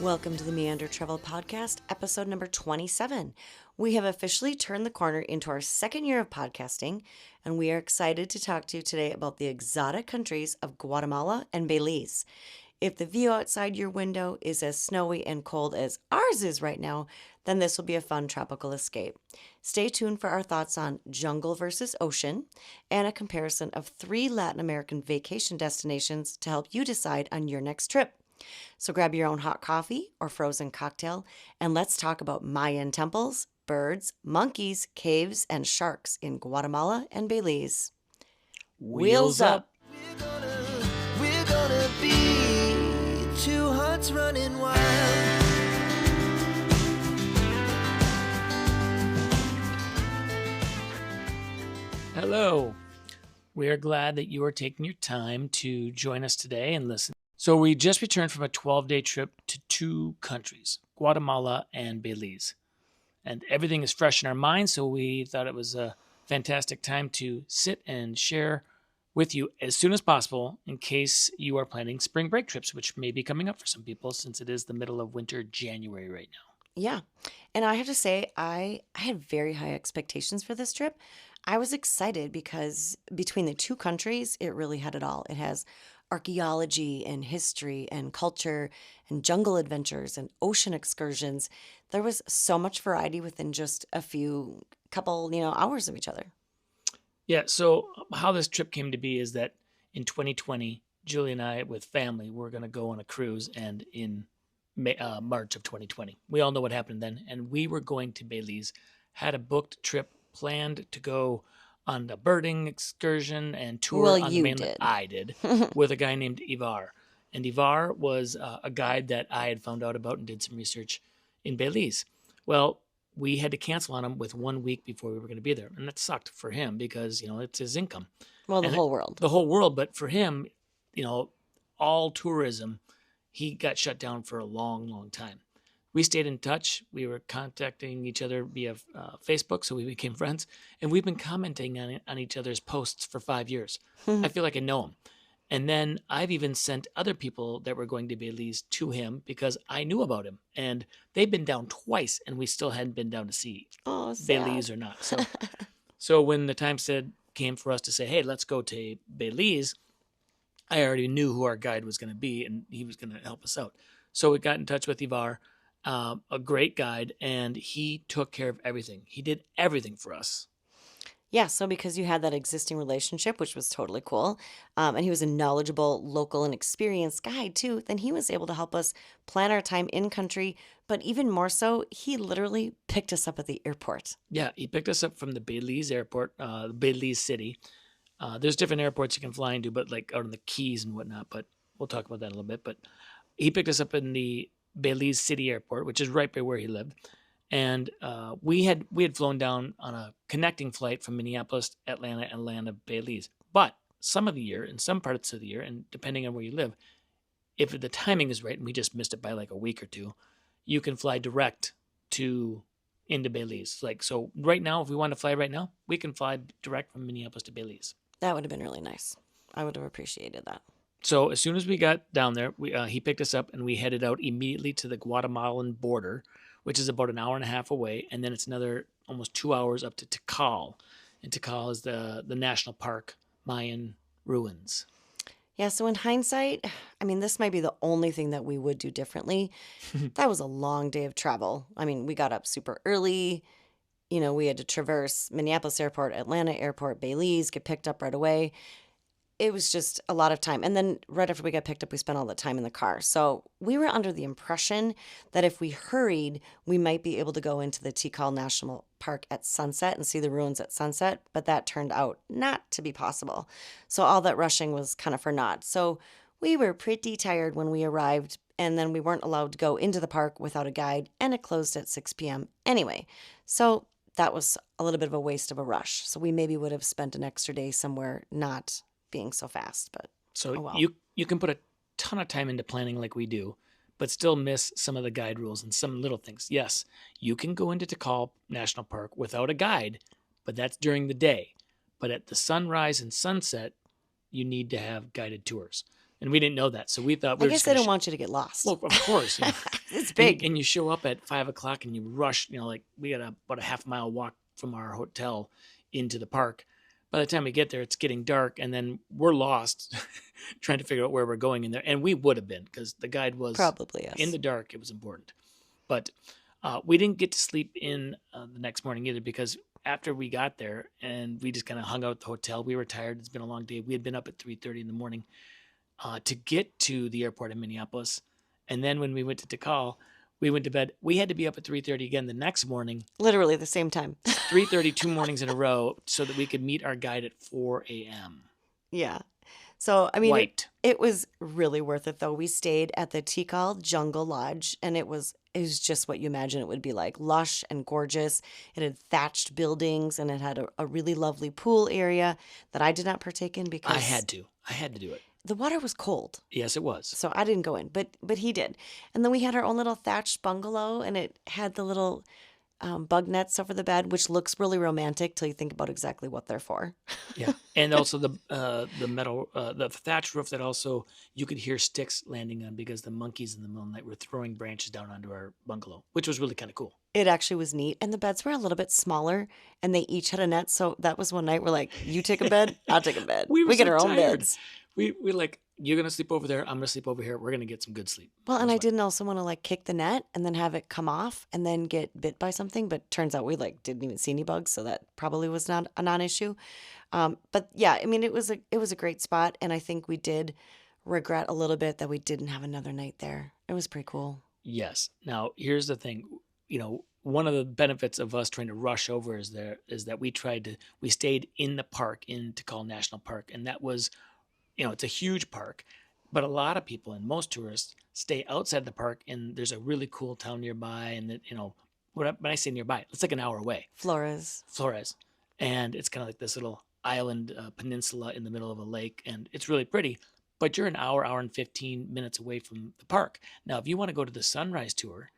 Welcome to the Meander Travel Podcast, episode number 27. We have officially turned the corner into our second year of podcasting, and we are excited to talk to you today about the exotic countries of Guatemala and Belize. If the view outside your window is as snowy and cold as ours is right now, then this will be a fun tropical escape. Stay tuned for our thoughts on jungle versus ocean and a comparison of 3 Latin American vacation destinations to help you decide on your next trip. So grab your own hot coffee or frozen cocktail, and let's talk about Mayan temples, birds, monkeys, caves, and sharks in Guatemala and Belize. Wheels up! We're gonna be 2 hearts running wild. Hello. We are glad that you are taking your time to join us today and listen. So we just returned from a 12-day trip to 2 countries, Guatemala and Belize. And everything is fresh in our minds, so we thought it was a fantastic time to sit and share with you as soon as possible in case you are planning spring break trips, which may be coming up for some people since it is the middle of winter, January right now. Yeah, and I have to say, I had very high expectations for this trip. I was excited because between the 2 countries, it really had it all. It has archaeology and history and culture and jungle adventures and ocean excursions. There was so much variety within just a couple hours of each other. Yeah, so how this trip came to be is that in 2020, Julie and I, with family, were going to go on a cruise, and in March of 2020, we all know what happened then, and we were going to Belize, had a booked trip planned to go on the birding excursion and tour on the mainland. I did, with a guy named Ivar. And Ivar was a guide that I had found out about and did some research in Belize. Well, we had to cancel on him with 1 week before we were going to be there. And that sucked for him because, it's his income. Well, the whole world. The whole world. But for him, all tourism, he got shut down for a long, long time. We stayed in touch. We were contacting each other via Facebook, so we became friends. And we've been commenting on each other's posts for 5 years. I feel like I know him. And then I've even sent other people that were going to Belize to him because I knew about him. And they've been down twice, and we still hadn't been down to see Belize or not. So when the time came for us to say, hey, let's go to Belize, I already knew who our guide was going to be, and he was going to help us out. So we got in touch with Ivar, a great guide, and he took care of everything. He did everything for us. Yeah, so because you had that existing relationship, which was totally cool, and he was a knowledgeable, local, and experienced guide too, then he was able to help us plan our time in country. But even more so, he literally picked us up at the airport. Yeah, he picked us up from the Belize airport, Belize City. There's different airports you can fly into, but like out on the Keys and whatnot. But we'll talk about that in a little bit. But he picked us up in the Belize City Airport, which is right by where he lived. And we had flown down on a connecting flight from Minneapolis, Atlanta, and Atlanta, Belize. But some of the year, in some parts of the year, and depending on where you live, if the timing is right, and we just missed it by like a week or 2, you can fly direct into Belize. So right now, if we want to fly right now, we can fly direct from Minneapolis to Belize. That would have been really nice. I would have appreciated that. So as soon as we got down there, he picked us up, and we headed out immediately to the Guatemalan border, which is about an hour and a half away, and then it's another almost 2 hours up to Tikal. And Tikal is the national park, Mayan ruins. Yeah, so in hindsight, this might be the only thing that we would do differently. That was a long day of travel. We got up super early. We had to traverse Minneapolis Airport, Atlanta Airport, Belize, get picked up right away. It was just a lot of time. And then right after we got picked up, we spent all the time in the car. So we were under the impression that if we hurried, we might be able to go into the Tikal National Park at sunset and see the ruins at sunset. But that turned out not to be possible. So all that rushing was kind of for naught. So we were pretty tired when we arrived. And then we weren't allowed to go into the park without a guide. And it closed at 6 p.m. anyway. So that was a little bit of a waste of a rush. So we maybe would have spent an extra day somewhere not being so fast, but you can put a ton of time into planning like we do, but still miss some of the guide rules and some little things. Yes, you can go into Tikal National Park without a guide, but that's during the day. But at the sunrise and sunset, you need to have guided tours. And we didn't know that. So we thought I we were guess just they going don't to want you to get lost. well, of course. It's And big. and you show up at 5 o'clock and you rush, like we got about a half-mile walk from our hotel into the park. By the time we get there, it's getting dark, and then we're lost trying to figure out where we're going in there. And we would have been, because the guide was Probably, in yes. the dark. It was important. But we didn't get to sleep in the next morning either, because after we got there and we just kind of hung out at the hotel, we were tired. It's been a long day. We had been up at 3:30 in the morning to get to the airport in Minneapolis. And then when we went to Tikal, we went to bed. We had to be up at 3:30 again the next morning, Literally the same time. 3:30 2 mornings in a row, so that we could meet our guide at 4 a.m. Yeah. So, I mean, Wiped. it was really worth it, though. We stayed at the Tikal Jungle Lodge, and it was just what you imagine it would be like, lush and gorgeous. It had thatched buildings, and it had a really lovely pool area that I did not partake in because I had to do it. the water was cold. Yes, it was. So I didn't go in, but he did. And then we had our own little thatched bungalow, and it had the little bug nets over the bed, which looks really romantic till you think about exactly what they're for. Yeah, and also the metal, the thatch roof that also you could hear sticks landing on, because the monkeys in the middle of the night were throwing branches down onto our bungalow, which was really kind of cool. It actually was neat. And the beds were a little bit smaller, and they each had a net. So that was one night we're like, you take a bed, I'll take a bed. We were get so our own tired. beds. We like, you're gonna sleep over there. I'm gonna sleep over here. We're gonna get some good sleep. Well, and That's I why. didn't also want to like kick the net and then have it come off and then get bit by something. But turns out we like didn't even see any bugs, so that probably was not a non-issue. But yeah, I mean, it was a great spot, and I think we did regret a little bit that we didn't have another night there. It was pretty cool. Yes. Now, here's the thing. One of the benefits of us trying to rush over is that we stayed in the park in Tikal National Park, and that was, it's a huge park, but a lot of people and most tourists stay outside the park, and there's a really cool town nearby, and that, when I say nearby, it's like an hour away, Flores. and it's kind of like this little island peninsula in the middle of a lake, and it's really pretty. But you're an hour and 15 minutes away from the park. Now, if you want to go to the sunrise tour,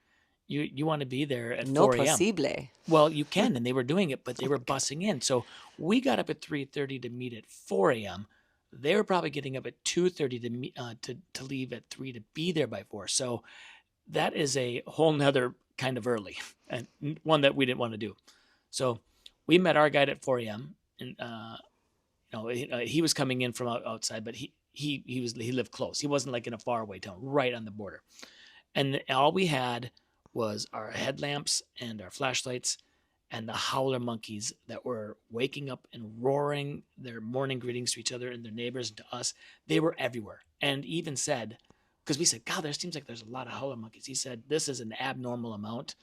you want to be there at No 4 a.m. posible. Well, you can, and they were doing it, but they were bussing in. So we got up at 3:30 to meet at 4 a.m. They were probably getting up at 2:30 to meet to leave at 3 to be there by 4. So that is a whole nother kind of early, and one that we didn't want to do. So we met our guide at 4 a.m. and he was coming in from outside, but he lived close. He wasn't like in a faraway town, right on the border. And all we had was our headlamps and our flashlights and the howler monkeys that were waking up and roaring their morning greetings to each other and their neighbors and to us. They were everywhere. And even said, because we said, God, there seems like there's a lot of howler monkeys. He said, this is an abnormal amount.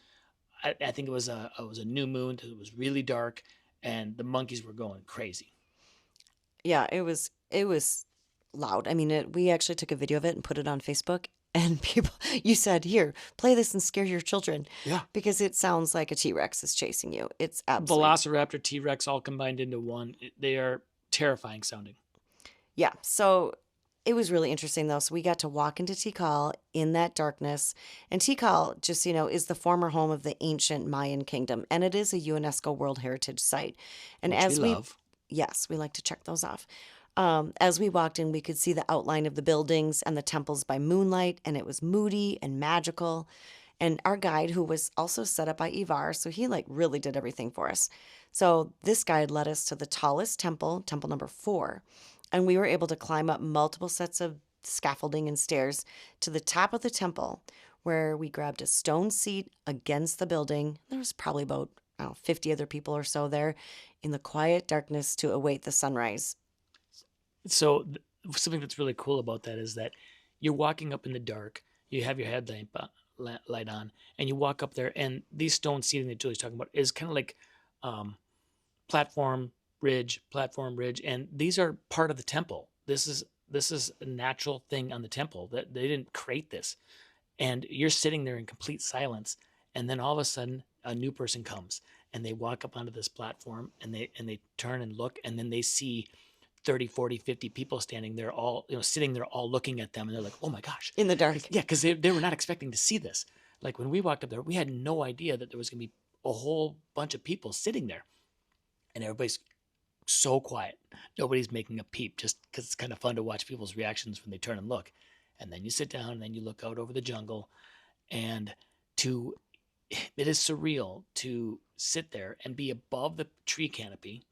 I think it was a new moon. It was really dark, and the monkeys were going crazy. Yeah, it was loud. I mean, we actually took a video of it and put it on Facebook. And people, you said, here, play this and scare your children. Yeah. Because it sounds like a T-Rex is chasing you. It's absolutely. Velociraptor, T-Rex all combined into one. They are terrifying sounding. Yeah. So it was really interesting, though. So we got to walk into Tikal in that darkness. And Tikal, just so you know, is the former home of the ancient Mayan Kingdom. And it is a UNESCO World Heritage Site. And Which as we love. Yes, we like to check those off. As we walked in, we could see the outline of the buildings and the temples by moonlight, and it was moody and magical. And our guide, who was also set up by Ivar, so he like really did everything for us. So this guide led us to the tallest temple, temple number 4, and we were able to climb up multiple sets of scaffolding and stairs to the top of the temple, where we grabbed a stone seat against the building. There was probably about 50 other people or so there in the quiet darkness to await the sunrise. So something that's really cool about that is that you're walking up in the dark, you have your headlamp light on, and you walk up there, and these stone seating that Julie's talking about is kind of like platform, ridge, and these are part of the temple. This is a natural thing on the temple, that they didn't create this. And you're sitting there in complete silence, and then all of a sudden a new person comes, and they walk up onto this platform, and they turn and look, and then they see 30, 40, 50 people standing there, all sitting there, all looking at them, and they're like, oh my gosh. In the dark. Yeah, because they were not expecting to see this. Like when we walked up there, we had no idea that there was going to be a whole bunch of people sitting there. And everybody's so quiet. Nobody's making a peep, just because it's kind of fun to watch people's reactions when they turn and look. And then you sit down and then you look out over the jungle, and to it is surreal to sit there and be above the tree canopy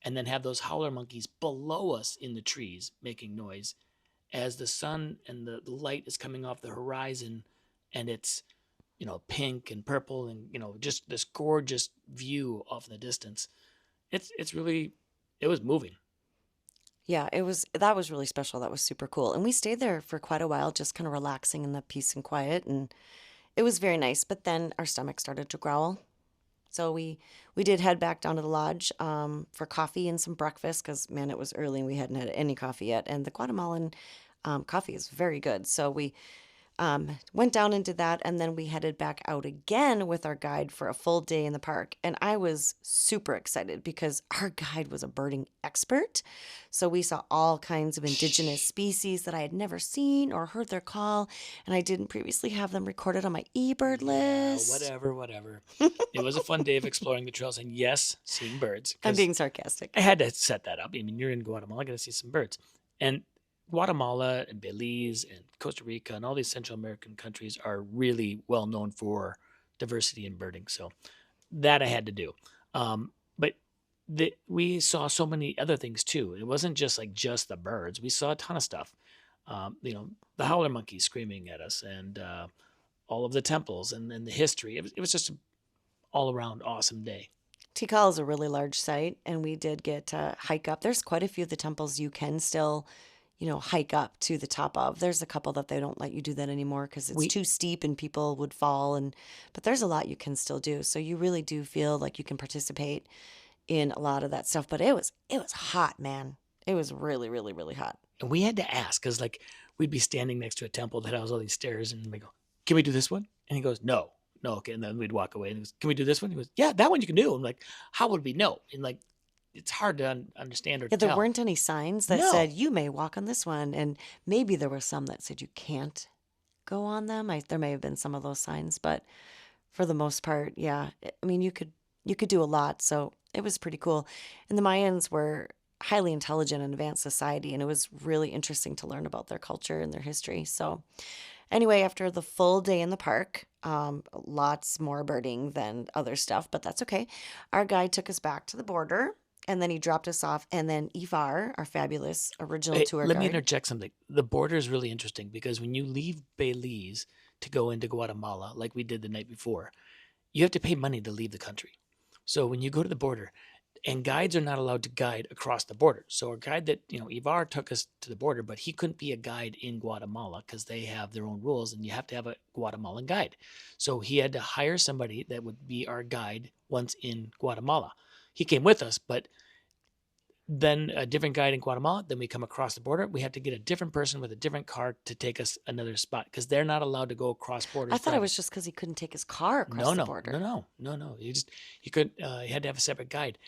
and then have those howler monkeys below us in the trees making noise as the sun and the light is coming off the horizon, and it's, pink and purple, and just this gorgeous view off in the distance. It's really, it was moving. Yeah, that was really special. That was super cool. And we stayed there for quite a while, just kind of relaxing in the peace and quiet, and it was very nice. But then our stomach started to growl. So we did head back down to the lodge for coffee and some breakfast because, man, it was early and we hadn't had any coffee yet. And the Guatemalan coffee is very good. So we went down and did that, and then we headed back out again with our guide for a full day in the park. And I was super excited because our guide was a birding expert. So we saw all kinds of indigenous species that I had never seen or heard their call, and I didn't previously have them recorded on my eBird list. Whatever. It was a fun day of exploring the trails, and yes, seeing birds. I'm being sarcastic. I had to set that up. I mean, you're in Guatemala, going to see some birds. And Guatemala and Belize and Costa Rica and all these Central American countries are really well known for diversity in birding. So that I had to do. But we saw so many other things too. It wasn't just the birds. We saw a ton of stuff. The howler monkeys screaming at us, and all of the temples and the history. It was just an all around awesome day. Tikal is a really large site, and we did get to hike up. There's quite a few of the temples you can still hike up to the top of. There's a couple that they don't let you do that anymore because it's too steep and people would fall. But there's a lot you can still do. So you really do feel like you can participate in a lot of that stuff. But it was hot, man. It was really, really, really hot. And we had to ask because we'd be standing next to a temple that has all these stairs, and we go, "Can we do this one?" And he goes, "No, okay." And then we'd walk away, and he goes, "Can we do this one?" He goes, "Yeah, that one you can do." I'm like, "How would we know?" And it's hard to understand or Yeah, tell. there weren't any signs that said you may walk on this one, and maybe there were some that said you can't go on them. There may have been some of those signs, but for the most part, yeah. I mean, you could do a lot, so it was pretty cool. And the Mayans were highly intelligent and advanced society, and it was really interesting to learn about their culture and their history. So anyway, after the full day in the park, lots more birding than other stuff, but that's okay. Our guide took us back to the border. And then he dropped us off. And then Ivar, our fabulous original tour guide. Let me interject something. The border is really interesting because when you leave Belize to go into Guatemala, like we did the night before, you have to pay money to leave the country. So when you go to the border, and guides are not allowed to guide across the border. So our guide that, Ivar took us to the border, but he couldn't be a guide in Guatemala because they have their own rules and you have to have a Guatemalan guide. So he had to hire somebody that would be our guide once in Guatemala. He came with us, but then a different guide in Guatemala. Then we come across the border. We have to get a different person with a different car to take us another spot because they're not allowed to go across borders. I thought it was just because he couldn't take his car across the border. No. He could. He had to have a separate guide,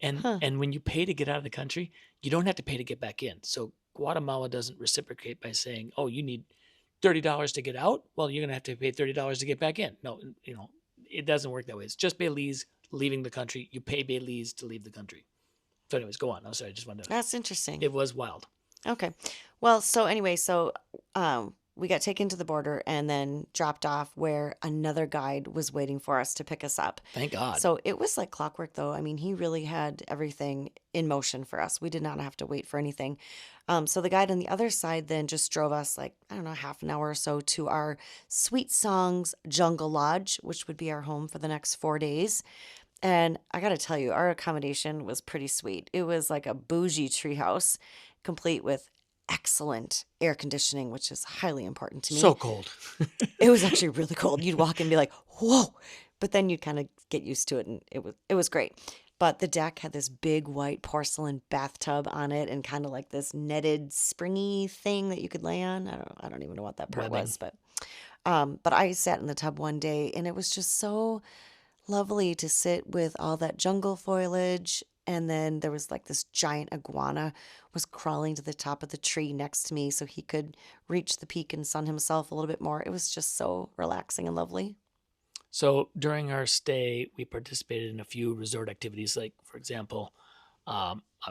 and when you pay to get out of the country, you don't have to pay to get back in. So Guatemala doesn't reciprocate by saying, "Oh, you need $30 to get out." Well, you're gonna have to pay $30 to get back in. No, it doesn't work that way. It's just Belize leaving the country. You pay Belize to leave the country. So anyways, go on. I'm sorry. I just wanted to... That's interesting. It was wild. Okay. Well, so anyway, we got taken to the border and then dropped off where another guide was waiting for us to pick us up. Thank God. So it was like clockwork, though. I mean, he really had everything in motion for us. We did not have to wait for anything. So the guide on the other side then just drove us half an hour or so to our Sweet Songs Jungle Lodge, which would be our home for the next 4 days. And I got to tell you, our accommodation was pretty sweet. It was like a bougie treehouse, complete with excellent air conditioning, which is highly important to me. So cold. It was actually really cold. You'd walk in and be like, whoa. But then you'd kind of get used to it, and it was great. But the deck had this big white porcelain bathtub on it and kind of like this netted springy thing that you could lay on. I don't even know what that part was. But I sat in the tub one day, and it was just so lovely to sit with all that jungle foliage. And then there was this giant iguana was crawling to the top of the tree next to me so he could reach the peak and sun himself a little bit more. It was just so relaxing and lovely. So during our stay, we participated in a few resort activities. Like, for example,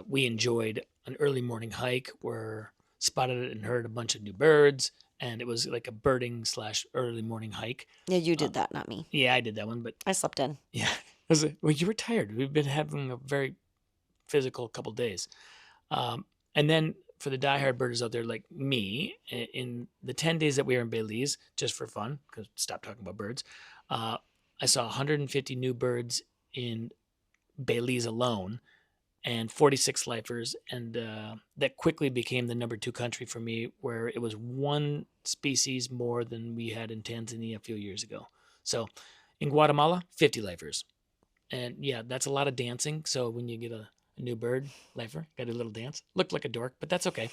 We enjoyed an early morning hike where spotted and heard a bunch of new birds, and it was like a birding / early morning hike. Yeah, you did that, not me. Yeah, I did that one, but I slept in. yeah, well, you were tired. We've been having a very physical couple days. And then for the diehard birders out there like me, in the 10 days that we were in Belize, just for fun, because stop talking about birds, I saw 150 new birds in Belize alone and 46 lifers. And that quickly became the number 2 country for me, where it was one species more than we had in Tanzania a few years ago. So in Guatemala, 50 lifers. And yeah, that's a lot of dancing. So when you get a new bird, lifer, got a little dance. Looked like a dork, but that's okay.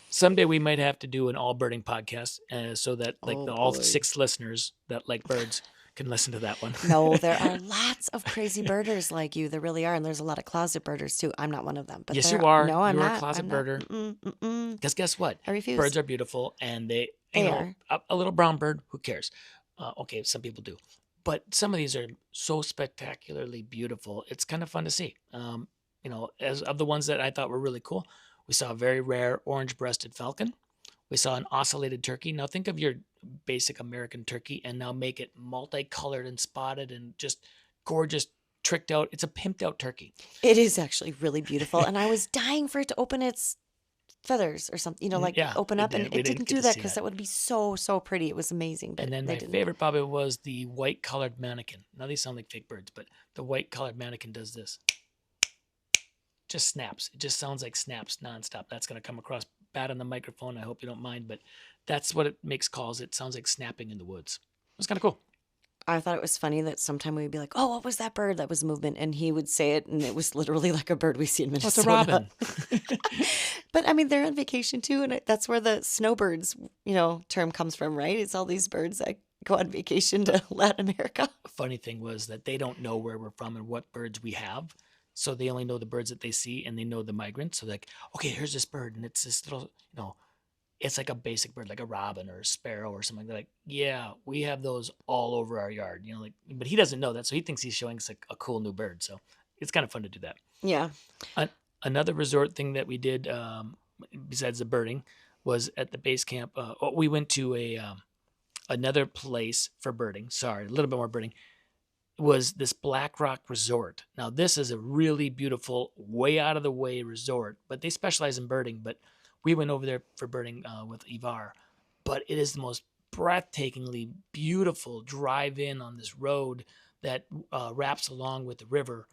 Someday we might have to do an all birding podcast so that all 6 listeners that like birds can listen to that one. No, there are lots of crazy birders like you. There really are. And there's a lot of closet birders too. I'm not one of them. But yes, you are. No, I'm You're not. a closet birder. Because guess what? I refuse. Birds are beautiful, and they are. A little brown bird, who cares? Okay, some people do. But some of these are so spectacularly beautiful. It's kind of fun to see. As of the ones that I thought were really cool, we saw a very rare orange-breasted falcon. We saw an ocellated turkey. Now think of your basic American turkey and now make it multicolored and spotted and just gorgeous, tricked out. It's a pimped out turkey. It is actually really beautiful. And I was dying for it to open its feathers or something, open up. And it didn't do that because that would be so, so pretty. It was amazing. But and then my favorite probably was the white-collared manakin. Now these sound like fake birds, but the white-collared manakin does this. Just snaps. It just sounds like snaps nonstop. That's going to come across bad on the microphone. I hope you don't mind, but that's what it makes calls. It sounds like snapping in the woods. It was kind of cool. I thought it was funny that sometime we'd be like, "Oh, what was that bird? That was movement," and he would say it, and it was literally like a bird we see in Minnesota. It's a robin. But I mean, they're on vacation too, and that's where the snowbirds, term comes from, right? It's all these birds that go on vacation to Latin America. Funny thing was that they don't know where we're from and what birds we have. So they only know the birds that they see, and they know the migrants. So like, okay, here's this bird, and it's this little, it's like a basic bird, like a robin or a sparrow or something. They're like, yeah, we have those all over our yard, but he doesn't know that. So he thinks he's showing us a cool new bird. So it's kind of fun to do that. Yeah. Another resort thing that we did, besides the birding, was at the base camp. We went to another place for birding. Sorry, a little bit more birding. Was this Black Rock Resort. Now, this is a really beautiful, way out of the way resort, but they specialize in birding. But we went over there for birding with Ivar. But it is the most breathtakingly beautiful drive in on this road that wraps along with the river.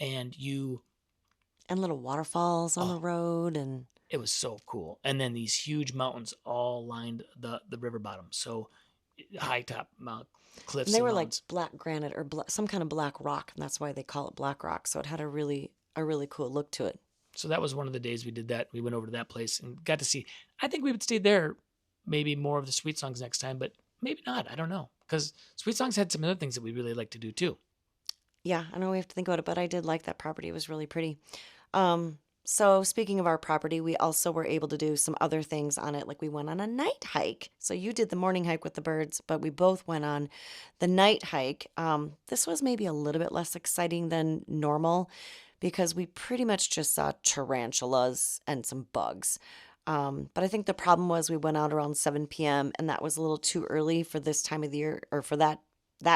And little waterfalls on the road. And it was so cool. And then these huge mountains all lined the river bottom. So high top cliffs. And they were like black granite or some kind of black rock, and that's why they call it Black Rock. So it had a really cool look to it. So that was one of the days we did that. We went over to that place and got to see. I think we would stay there, maybe more of the Sweet Songs next time, but maybe not. I don't know, because Sweet Songs had some other things that we really like to do too. Yeah, I know we have to think about it, but I did like that property. It was really pretty. So speaking of our property, we also were able to do some other things on it. Like we went on a night hike. So you did the morning hike with the birds, but we both went on the night hike. This was maybe a little bit less exciting than normal because we pretty much just saw tarantulas and some bugs. But I think the problem was we went out around 7 p.m. and that was a little too early for this time of the year, or for that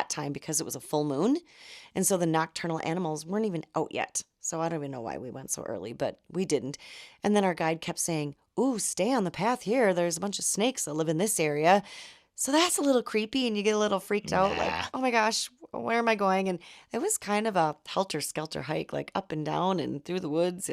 time, because it was a full moon. And so the nocturnal animals weren't even out yet. So I don't even know why we went so early, but we didn't. And then our guide kept saying, "Ooh, stay on the path here. There's a bunch of snakes that live in this area." So that's a little creepy, and you get a little freaked out, like, oh my gosh, where am I going? And it was kind of a helter-skelter hike, like up and down and through the woods.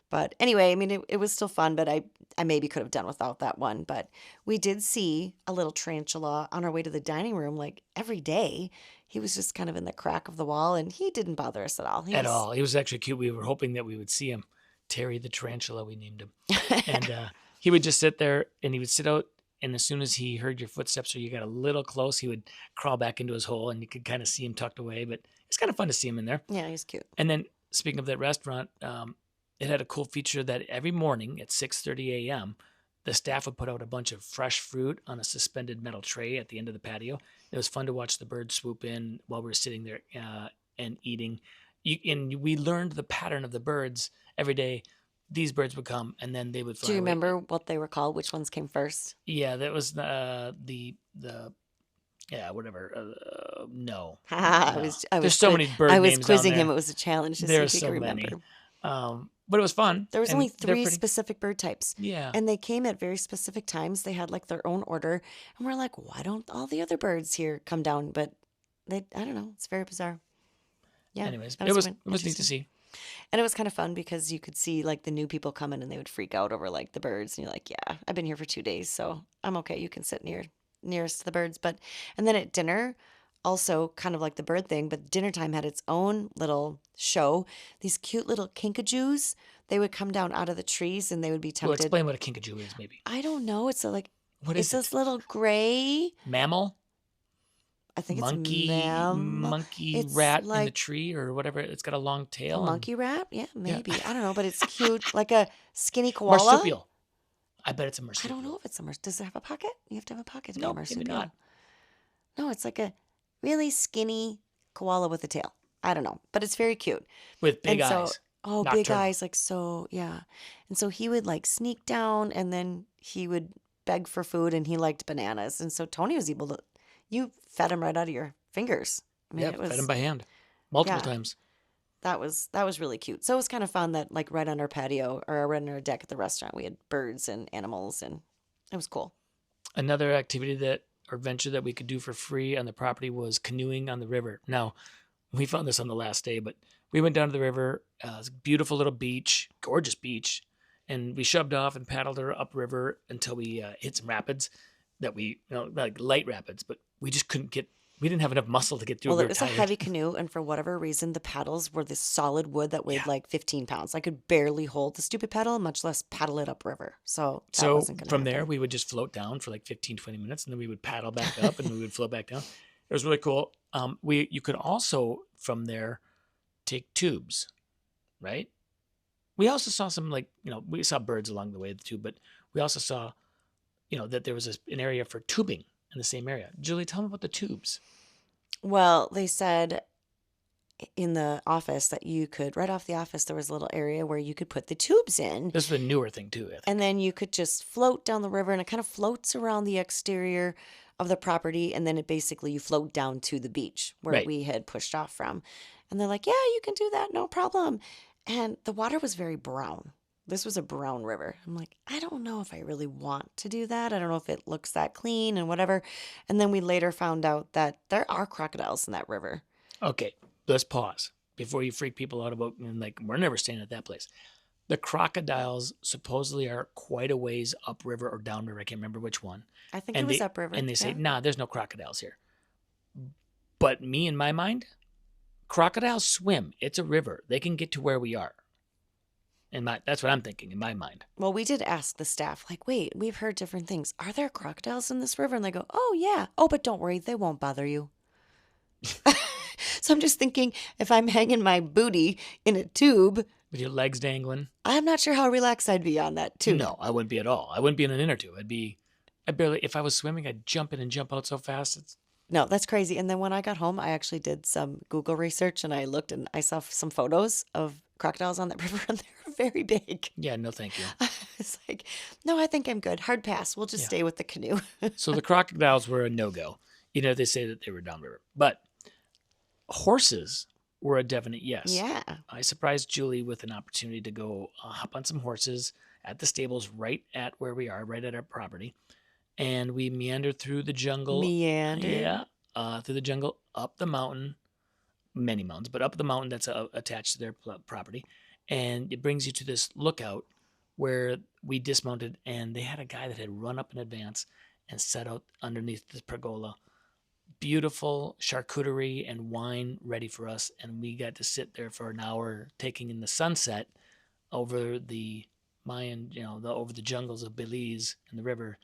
But anyway, I mean, it was still fun, but I maybe could have done without that one. But we did see a little tarantula on our way to the dining room, like every day. He was just kind of in the crack of the wall, and he didn't bother us at all. At all. He was actually cute. We were hoping that we would see him. Terry the tarantula, we named him. And he would just sit there, and he would sit out, and as soon as he heard your footsteps or you got a little close, he would crawl back into his hole, and you could kind of see him tucked away. But it's kind of fun to see him in there. Yeah, he's cute. And then speaking of that restaurant, it had a cool feature that every morning at 6:30 a.m., the staff would put out a bunch of fresh fruit on a suspended metal tray at the end of the patio. It was fun to watch the birds swoop in while we were sitting there and eating. and we learned the pattern of the birds every day. These birds would come, and then they would fly Do you away. remember what they were called? Which ones came first? Yeah, that was the yeah, whatever. No, I no. was There's so many bird I was names down quizzing him. there. It was a challenge to see There's if he so could many. remember. But it was fun. There was and only they're 3 pretty. specific bird types. Yeah. And they came at very specific times. They had like their own order. And we're like, why don't all the other birds here come down? But I don't know. It's very bizarre. Yeah. Anyways, that it was fun- neat to interesting. see. And it was kind of fun because you could see like the new people come in and they would freak out over like the birds. And you're like, yeah, I've been here for 2 days, so I'm okay. You can sit nearest to the birds. And then at dinner, also kind of like the bird thing, but dinner time had its own little show. These cute little kinkajous, they would come down out of the trees and they would be Well, tempted. explain what a kinkajou is, maybe. I don't know. It's What it's is this it? little gray. Mammal, I think monkey, it's monkey It's rat in the like tree or whatever. It's got a long a tail. and- monkey rat. Yeah, Yeah. maybe. I don't know, but it's cute, like a skinny koala. Marsupial. I bet it's a I marsupial. don't know if it's a marsupial. Does it have a pocket? You have to have a pocket to be a Nope, maybe marsupial. not. No, it's like a really skinny koala with a tail. I don't know, but it's very cute. With big And so, eyes. oh, big Nocturnal. eyes, like so, yeah. And so he would like sneak down and then he would beg for food and he liked bananas. And so Tony was able to, you fed him right out of your fingers. I mean, Yeah, it was, fed him by hand multiple yeah. times. that was really cute. So it was kind of fun that like right on our patio or right on our deck at the restaurant, we had birds and animals and it was cool. Another activity or venture that we could do for free on the property was canoeing on the river. Now, we found this on the last day, but we went down to the river. It was a beautiful little beach, gorgeous beach, and we shoved off and paddled her upriver until we hit some rapids that like light rapids, but we just couldn't get. We didn't have enough muscle to get through. Well, We it were was a tired. heavy canoe, and for whatever reason, the paddles were this solid wood that weighed Yeah. like 15 pounds. I could barely hold the stupid paddle, much less paddle it upriver. So that So wasn't going to from there, happen. we would just float down for like 15, 20 minutes, and then we would paddle back up, and we would float back down. It was really cool. You could also from there take tubes, right? We also saw some we saw birds along the way of the tube, but we also saw, that there was an area for tubing in the same area. Julie, tell me about the tubes. Well, they said in the office that you could, right off the office, there was a little area where you could put the tubes in. This was a newer thing too, I think. And then you could just float down the river and it kind of floats around the exterior of the property. And then you float down to the beach where Right. we had pushed off from. And they're like, yeah, you can do that. No problem. And the water was very brown. This was a brown river. I'm like, I don't know if I really want to do that. I don't know if it looks that clean and whatever. And then we later found out that there are crocodiles in that river. Okay, let's pause before you freak people out about we're never staying at that place. The crocodiles supposedly are quite a ways upriver or downriver. I can't remember which one. I think it was they, upriver. And they say, yeah. nah, there's no crocodiles here. But me, in my mind, crocodiles swim. It's a river. They can get to where we are. That's what I'm thinking in my mind. Well, we did ask the staff, like, wait, we've heard different things. Are there crocodiles in this river? And they go, oh, yeah. Oh, but don't worry. They won't bother you. So I'm just thinking, if I'm hanging my booty in a tube, With your legs dangling. I'm not sure how relaxed I'd be on that tube. No, I wouldn't be at all. I wouldn't be in an inner tube. If I was swimming, I'd jump in and jump out so fast. No, that's crazy. And then when I got home, I actually did some Google research and I looked and I saw some photos of crocodiles on that river and they're very big. Yeah, no thank you. I was like, no, I think I'm good. Hard pass. We'll just Yeah. stay with the canoe. So the crocodiles were a no-go. They say that they were downriver. But horses were a definite yes. Yeah. I surprised Julie with an opportunity to go hop on some horses at the stables right at where we are, right at our property. And we meandered through the jungle. Meander. Yeah. Through the jungle, up the mountain, many mountains, but up the mountain that's attached to their property. And it brings you to this lookout where we dismounted, and they had a guy that had run up in advance and set out underneath this pergola. Beautiful charcuterie and wine ready for us, and we got to sit there for an hour taking in the sunset over the Mayan, over the jungles of Belize and the river.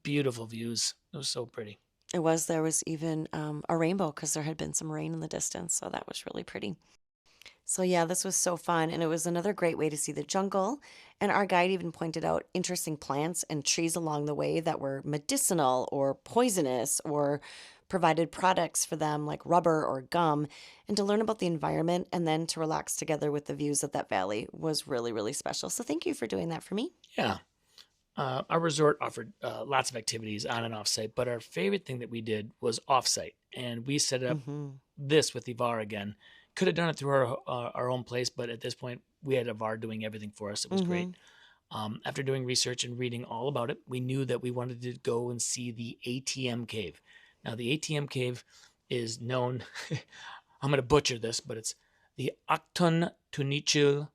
Beautiful views. It was so pretty. There was even a rainbow because there had been some rain in the distance. So that was really pretty. So yeah, this was so fun. And it was another great way to see the jungle. And our guide even pointed out interesting plants and trees along the way that were medicinal or poisonous or provided products for them like rubber or gum, and to learn about the environment and then to relax together with the views of that valley was really, really special. So thank you for doing that for me. Yeah. Our resort offered lots of activities on and off site, but our favorite thing that we did was off site. And we set up this with Ivar again. Could have done it through our own place, but at this point, we had Ivar doing everything for us. It was great. After doing research and reading all about it, we knew that we wanted to go and see the ATM cave. Now, the ATM cave is known, I'm going to butcher this, but it's the Aktun Tunichil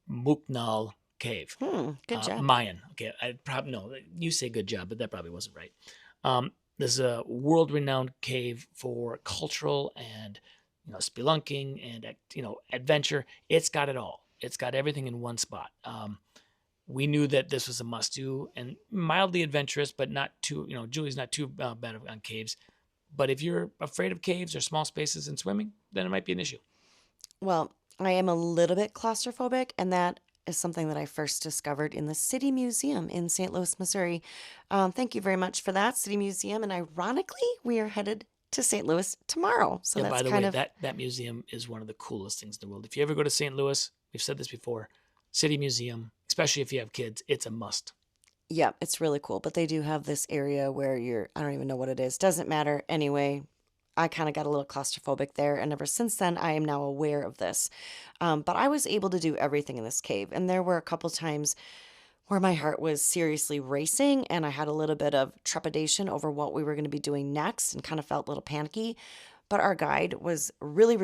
Muknal cave. Good job. Mayan. Okay, I probably no. You say good job, but that probably wasn't right. This is a world-renowned cave for cultural and spelunking and adventure. It's got it all. It's got everything in one spot. We knew that this was a must-do and mildly adventurous, but not too. Julie's not too bad on caves. But if you're afraid of caves or small spaces and swimming, then it might be an issue. Well, I am a little bit claustrophobic, and that is something that I first discovered in the City Museum in St. Louis, Missouri. Thank you very much for that, City Museum. And ironically, we are headed to St. Louis tomorrow. So that's by the kind way, of that museum is one of the coolest things in the world. If you ever go to St. Louis, we've said this before, City Museum, especially if you have kids, it's a must. Yeah, it's really cool. But they do have this area where I don't even know what it is. Doesn't matter. Anyway, I kind of got a little claustrophobic there. And ever since then, I am now aware of this. But I was able to do everything in this cave. And there were a couple times where my heart was seriously racing and I had a little bit of trepidation over what we were going to be doing next and kind of felt a little panicky. But our guide was really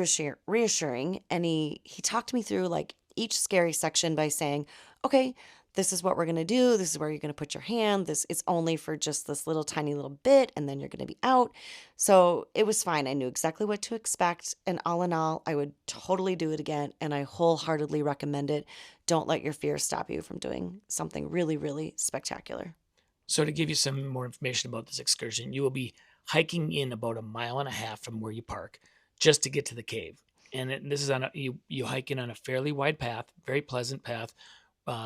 reassuring. And he talked me through like each scary section by saying, okay, this is what we're going to do. This is where you're going to put your hand. It's only for just this little tiny little bit, and then you're going to be out. So it was fine. I knew exactly what to expect. And all in all, I would totally do it again. And I wholeheartedly recommend it. Don't let your fear stop you from doing something really, really spectacular. So to give you some more information about this excursion, you will be hiking in about 1.5 miles from where you park just to get to the cave. And this is you hike in on a fairly wide path, very pleasant path,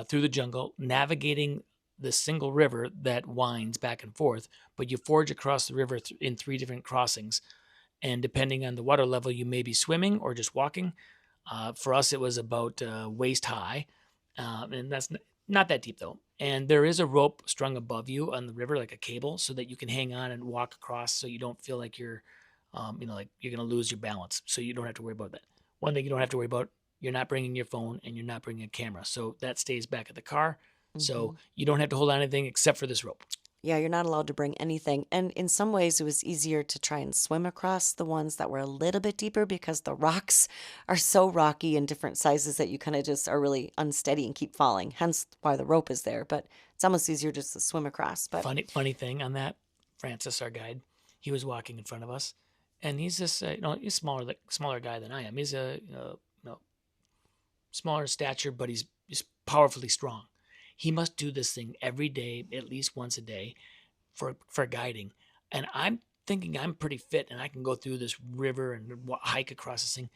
through the jungle, navigating the single river that winds back and forth, but you forge across the river in 3 different crossings. And depending on the water level, you may be swimming or just walking. For us, it was about waist high, and that's not that deep though. And there is a rope strung above you on the river, like a cable, so that you can hang on and walk across, so you don't feel like you're, like you're going to lose your balance. So you don't have to worry about that. One thing you don't have to worry about, you're not bringing your phone and you're not bringing a camera. So that stays back at the car. So you don't have to hold on anything except for this rope. Yeah, you're not allowed to bring anything. And in some ways, it was easier to try and swim across the ones that were a little bit deeper because the rocks are so rocky in different sizes that you kind of just are really unsteady and keep falling. Hence why the rope is there. But it's almost easier just to swim across. But Funny thing on that, Francis, our guide, he was walking in front of us, and he's this, he's smaller guy than I am. He's a smaller stature, but he's powerfully strong. He must do this thing every day, at least once a day, for guiding. And I'm thinking I'm pretty fit and I can go through this river and hike across this thing.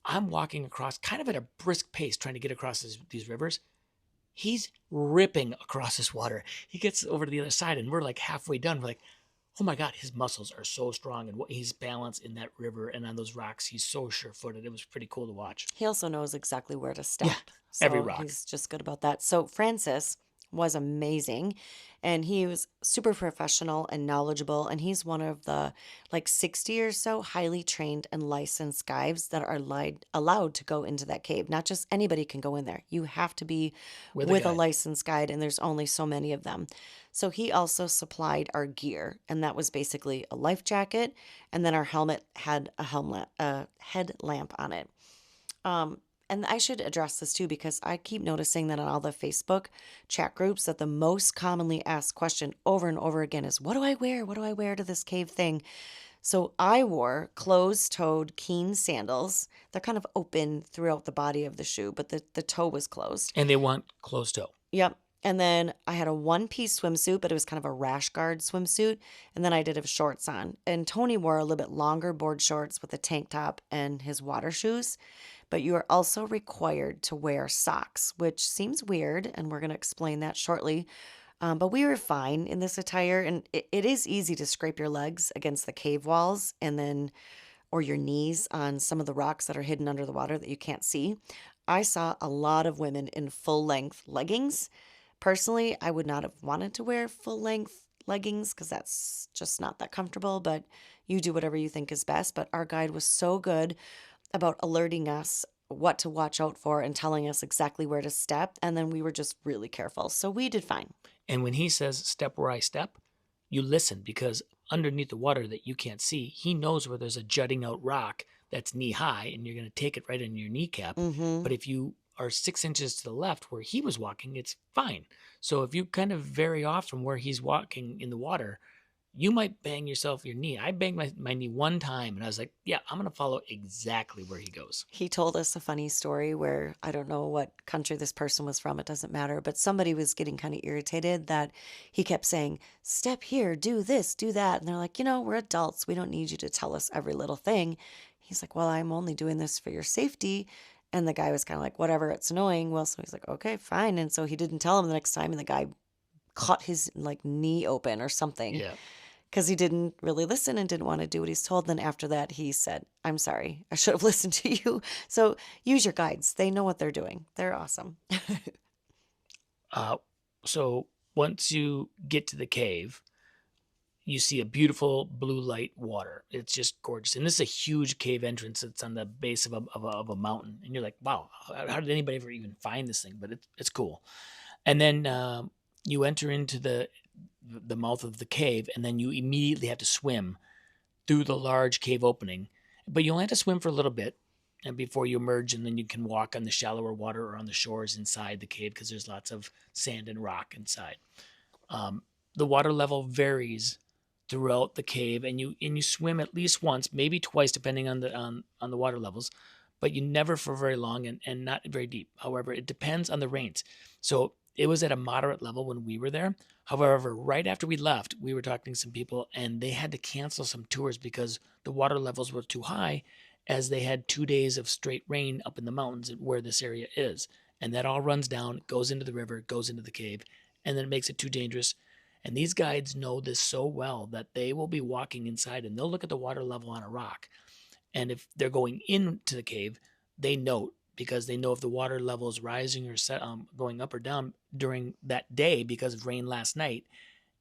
I'm walking across kind of at a brisk pace trying to get across these rivers. He's ripping across this water. He gets over to the other side and we're like halfway done. We're like, oh my God, his muscles are so strong and he's balanced in that river and on those rocks. He's so sure-footed. It was pretty cool to watch. he also knows exactly where to step. Yeah, So every rock. he's just good about that. So Francis was amazing, and he was super professional and knowledgeable, and he's one of the like 60 or so highly trained and licensed guides that are allowed to go into that cave. Not just anybody can go in there. You have to be With with a a guide. licensed guide, and there's only so many of them. So he also supplied our gear, and that was basically a life jacket, and then our helmet had a headlamp on it. And I should address this too because I keep noticing that on all the Facebook chat groups that the most commonly asked question over and over again is, what do I wear? What do I wear to this cave thing? So I wore closed-toed Keen sandals. They're kind of open throughout the body of the shoe, but the toe was closed. And they want closed toe. Yep. And then I had a one-piece swimsuit, but it was kind of a rash guard swimsuit. And then I did have shorts on. And Tony wore a little bit longer board shorts with a tank top and his water shoes. But you are also required to wear socks, which seems weird, and we're going to explain that shortly. But we were fine in this attire, and it is easy to scrape your legs against the cave walls and then, or your knees on some of the rocks that are hidden under the water that you can't see. I saw a lot of women in full length leggings. Personally, I would not have wanted to wear full length leggings because that's just not that comfortable, but you do whatever you think is best. But our guide was so good about alerting us what to watch out for and telling us exactly where to step. And then we were just really careful. So we did fine. And when he says step where I step, you listen because underneath the water that you can't see, he knows where there's a jutting out rock that's knee high and you're going to take it right in your kneecap. Mm-hmm. But if you are 6 inches to the left where he was walking, it's fine. So if you kind of vary off from where he's walking in the water, you might bang yourself your knee. I banged my knee one time and I was like, yeah, I'm going to follow exactly where he goes. He told us a funny story where I don't know what country this person was from. It doesn't matter. But somebody was getting kind of irritated that he kept saying, step here, do this, do that. And they're like, we're adults. We don't need you to tell us every little thing. He's like, well, I'm only doing this for your safety. And the guy was kind of like, whatever, it's annoying. Well, so he's like, okay, fine. And so he didn't tell him the next time. And the guy caught his knee open or something. Yeah. Because he didn't really listen and didn't want to do what he's told. Then after that, he said, I'm sorry, I should have listened to you. So use your guides. They know what they're doing. They're awesome. So once you get to the cave, you see a beautiful blue light water. It's just gorgeous. And this is a huge cave entrance that's on the base of a mountain. And you're like, wow, how did anybody ever even find this thing? But it's cool. And then you enter into the mouth of the cave, and then you immediately have to swim through the large cave opening. But you only have to swim for a little bit and before you emerge, and then you can walk on the shallower water or on the shores inside the cave because there's lots of sand and rock inside. The water level varies throughout the cave, and you swim at least once, maybe twice, depending on the water levels, but you never for very long and not very deep. However, it depends on the rains. So it was at a moderate level when we were there. However, right after we left, we were talking to some people and they had to cancel some tours because the water levels were too high, as they had 2 days of straight rain up in the mountains where this area is. And that all runs down, goes into the river, goes into the cave, and then it makes it too dangerous. And these guides know this so well that they will be walking inside and they'll look at the water level on a rock. And if they're going into the cave, they note, because they know if the water level is rising or going up or down during that day because of rain last night.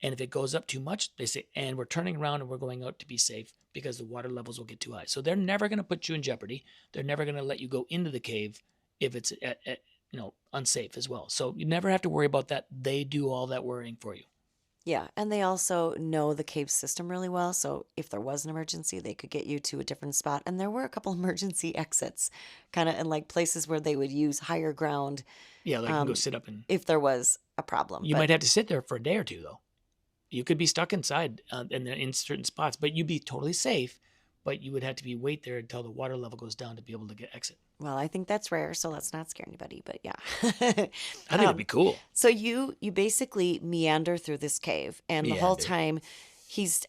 And if it goes up too much, they say, and we're turning around and we're going out to be safe because the water levels will get too high. So they're never going to put you in jeopardy. They're never going to let you go into the cave if it's unsafe as well. So you never have to worry about that. They do all that worrying for you. Yeah, and they also know the cave system really well. So if there was an emergency, they could get you to a different spot. And there were a couple emergency exits, kind of in places where they would use higher ground. Yeah, you can go sit up and if there was a problem. You might have to sit there for a day or two, though. You could be stuck inside in certain spots, but you'd be totally safe. But you would have to wait there until the water level goes down to be able to exit. Well, I think that's rare, so let's not scare anybody. But yeah, I think that'd be cool. So you basically meander through this cave, and the whole time,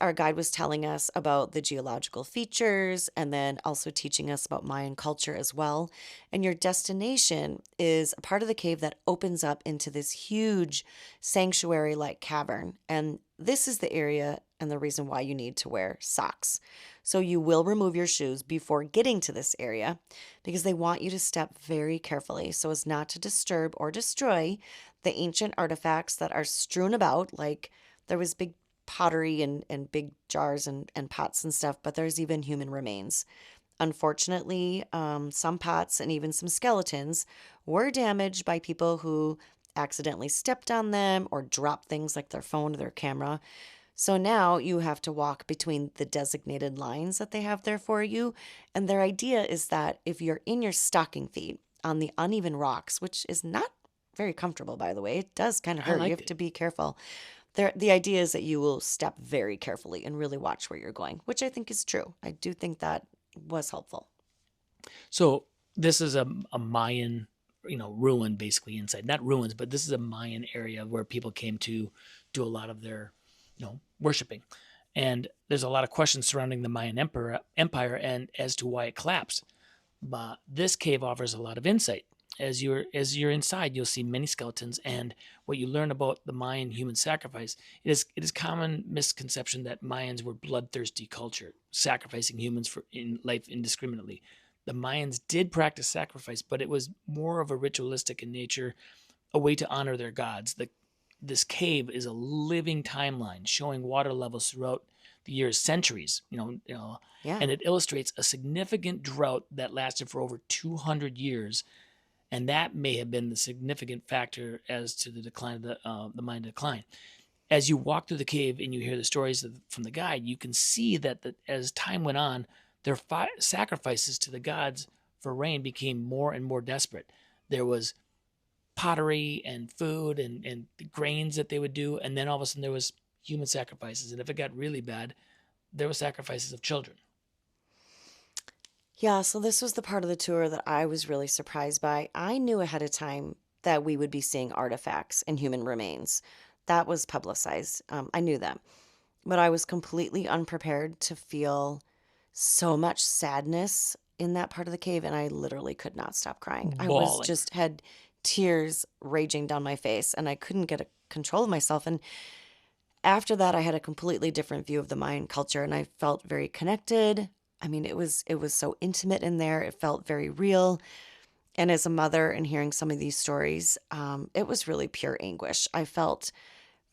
our guide was telling us about the geological features, and then also teaching us about Mayan culture as well. And your destination is a part of the cave that opens up into this huge sanctuary-like cavern, and this is the area and the reason why you need to wear socks. So you will remove your shoes before getting to this area because they want you to step very carefully so as not to disturb or destroy the ancient artifacts that are strewn about. Like there was big pottery and big jars and pots and stuff, but there's even human remains. Unfortunately, some pots and even some skeletons were damaged by people who accidentally stepped on them or dropped things like their phone or their camera. So now you have to walk between the designated lines that they have there for you. And their idea is that if you're in your stocking feet on the uneven rocks, which is not very comfortable, by the way, it does kind of hurt. You have to be careful. The idea is that you will step very carefully and really watch where you're going, which I think is true. I do think that was helpful. So this is a Mayan, ruin basically inside. Not ruins, but this is a Mayan area where people came to do a lot of their worshiping. And there's a lot of questions surrounding the Mayan empire and as to why it collapsed. But this cave offers a lot of insight. as you're inside, you'll see many skeletons. And what you learn about the Mayan human sacrifice, it is common misconception that Mayans were bloodthirsty culture, sacrificing humans for in life indiscriminately. The Mayans did practice sacrifice, but it was more of a ritualistic in nature, a way to honor their gods. This cave is a living timeline showing water levels throughout the years, centuries, Yeah. and it illustrates a significant drought that lasted for over 200 years. And that may have been the significant factor as to the decline of the Mayan decline. As you walk through the cave and you hear the stories from the guide, you can see that as time went on, their sacrifices to the gods for rain became more and more desperate. There was pottery and food and the grains that they would do, and then all of a sudden there was human sacrifices. And if it got really bad, there were sacrifices of children. Yeah, so this was the part of the tour that I was really surprised by. I knew ahead of time that we would be seeing artifacts and human remains. That was publicized. I knew that. But I was completely unprepared to feel so much sadness in that part of the cave, and I literally could not stop crying. I was Bawling. just had tears raging down my face, and I couldn't get a control of myself. And after that, I had a completely different view of the Mayan culture, and I felt very connected. I mean, it was so intimate in there. It felt very real. And as a mother and hearing some of these stories, it was really pure anguish. I felt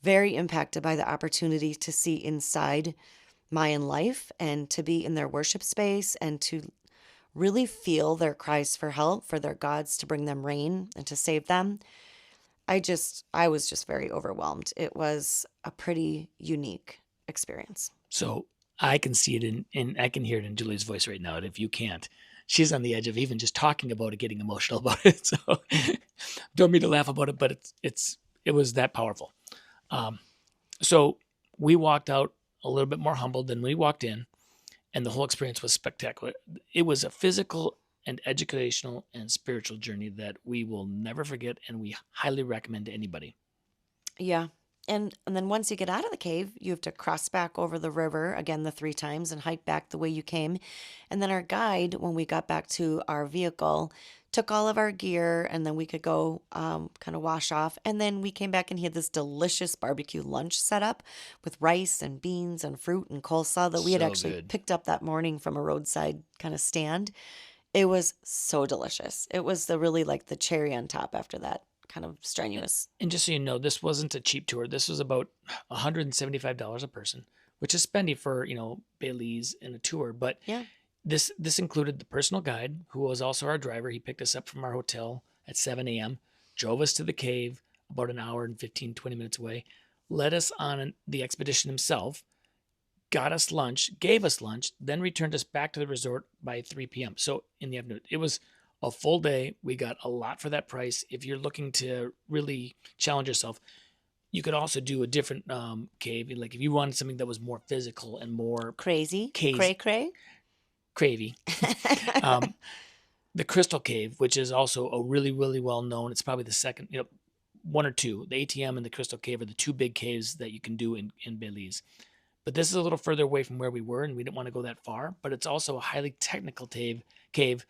very impacted by the opportunity to see inside Mayan life and to be in their worship space and to really feel their cries for help, for their gods to bring them rain and to save them. I was just very overwhelmed. It was a pretty unique experience. So I can see it in I can hear it in Julie's voice right now. And if you can't, she's on the edge of even just talking about it, getting emotional about it. So don't mean to laugh about it, but it was that powerful. So we walked out a little bit more humbled than we walked in, and the whole experience was spectacular. It was a physical and educational and spiritual journey that we will never forget, and we highly recommend to anybody. Yeah. And then once you get out of the cave, you have to cross back over the river again the 3 times and hike back the way you came. And then our guide, when we got back to our vehicle, took all of our gear and then we could go kind of wash off. And then we came back and he had this delicious barbecue lunch set up with rice and beans and fruit and coleslaw that we had So actually good. picked up that morning from a roadside kind of stand. It was so delicious. It was the cherry on top after that kind of strenuous. And just so you know, this wasn't a cheap tour. This was about $175 a person, which is spendy for, Belize and a tour. But Yeah. this included the personal guide, who was also our driver. He picked us up from our hotel at 7 a.m., drove us to the cave about an hour and 15, 20 minutes away, led us on the expedition himself, got us lunch, gave us lunch, then returned us back to the resort by 3 p.m. So in the afternoon, it was a full day. We got a lot for that price. If you're looking to really challenge yourself, you could also do a different cave. Like if you wanted something that was more physical and more Crazy. Case- Cray cray. cravey, the Crystal Cave, which is also a really, really well known. It's probably the second, one or two. The ATM and the Crystal Cave are the 2 big caves that you can do in Belize. But this is a little further away from where we were, and we didn't want to go that far. But it's also a highly technical cave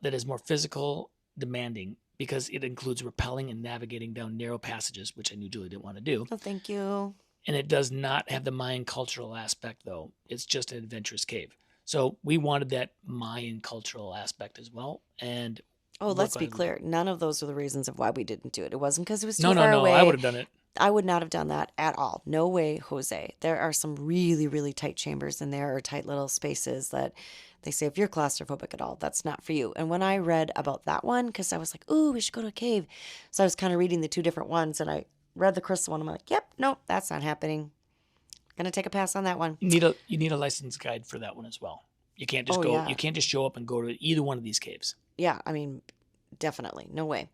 that is more physical demanding because it includes rappelling and navigating down narrow passages, which I knew Julie didn't want to do. Oh, thank you. And it does not have the Mayan cultural aspect, though. It's just an adventurous cave. So we wanted that Mayan cultural aspect as well. And Oh, let's be glad we clear. None of those were the reasons of why we didn't do it. It wasn't because it was too no, far away. I would have done it. I would not have done that at all. No way, Jose. There are some really, really tight chambers in there or tight little spaces that they say if you're claustrophobic at all, that's not for you. And when I read about that one, because I was like, ooh, we should go to a cave. So I was kind of reading the 2 different ones and I read the crystal one. I'm like, yep, nope, that's not happening. Gonna take a pass on that one. You need a licensed guide for that one as well. You can't just go. Yeah. You can't just show up and go to either one of these caves. Yeah, I mean, definitely. No way.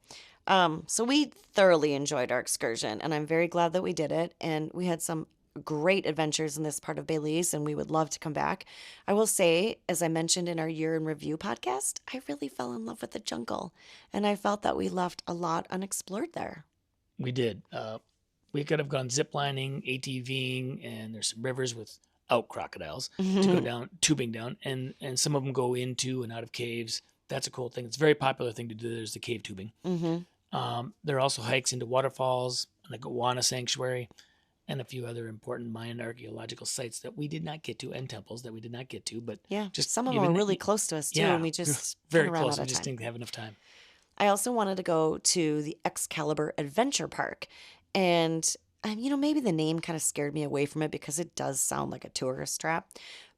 So we thoroughly enjoyed our excursion, and I'm very glad that we did it. And we had some great adventures in this part of Belize, and we would love to come back. I will say, as I mentioned in our year in review podcast, I really fell in love with the jungle, and I felt that we left a lot unexplored there. We did. We could have gone ziplining, ATVing, and there's some rivers without crocodiles to go down, tubing down, and some of them go into and out of caves. That's a cool thing. It's a very popular thing to do. There's the cave tubing. There are also hikes into waterfalls and the Gowana Sanctuary and a few other important Mayan archaeological sites that we did not get to, and temples that we did not get to. But Yeah, just some of them are really close to us too, and we just very kind of ran close. out We of just time. didn't have enough time. I also wanted to go to the Excalibur Adventure Park. And, maybe the name kind of scared me away from it because it does sound like a tourist trap.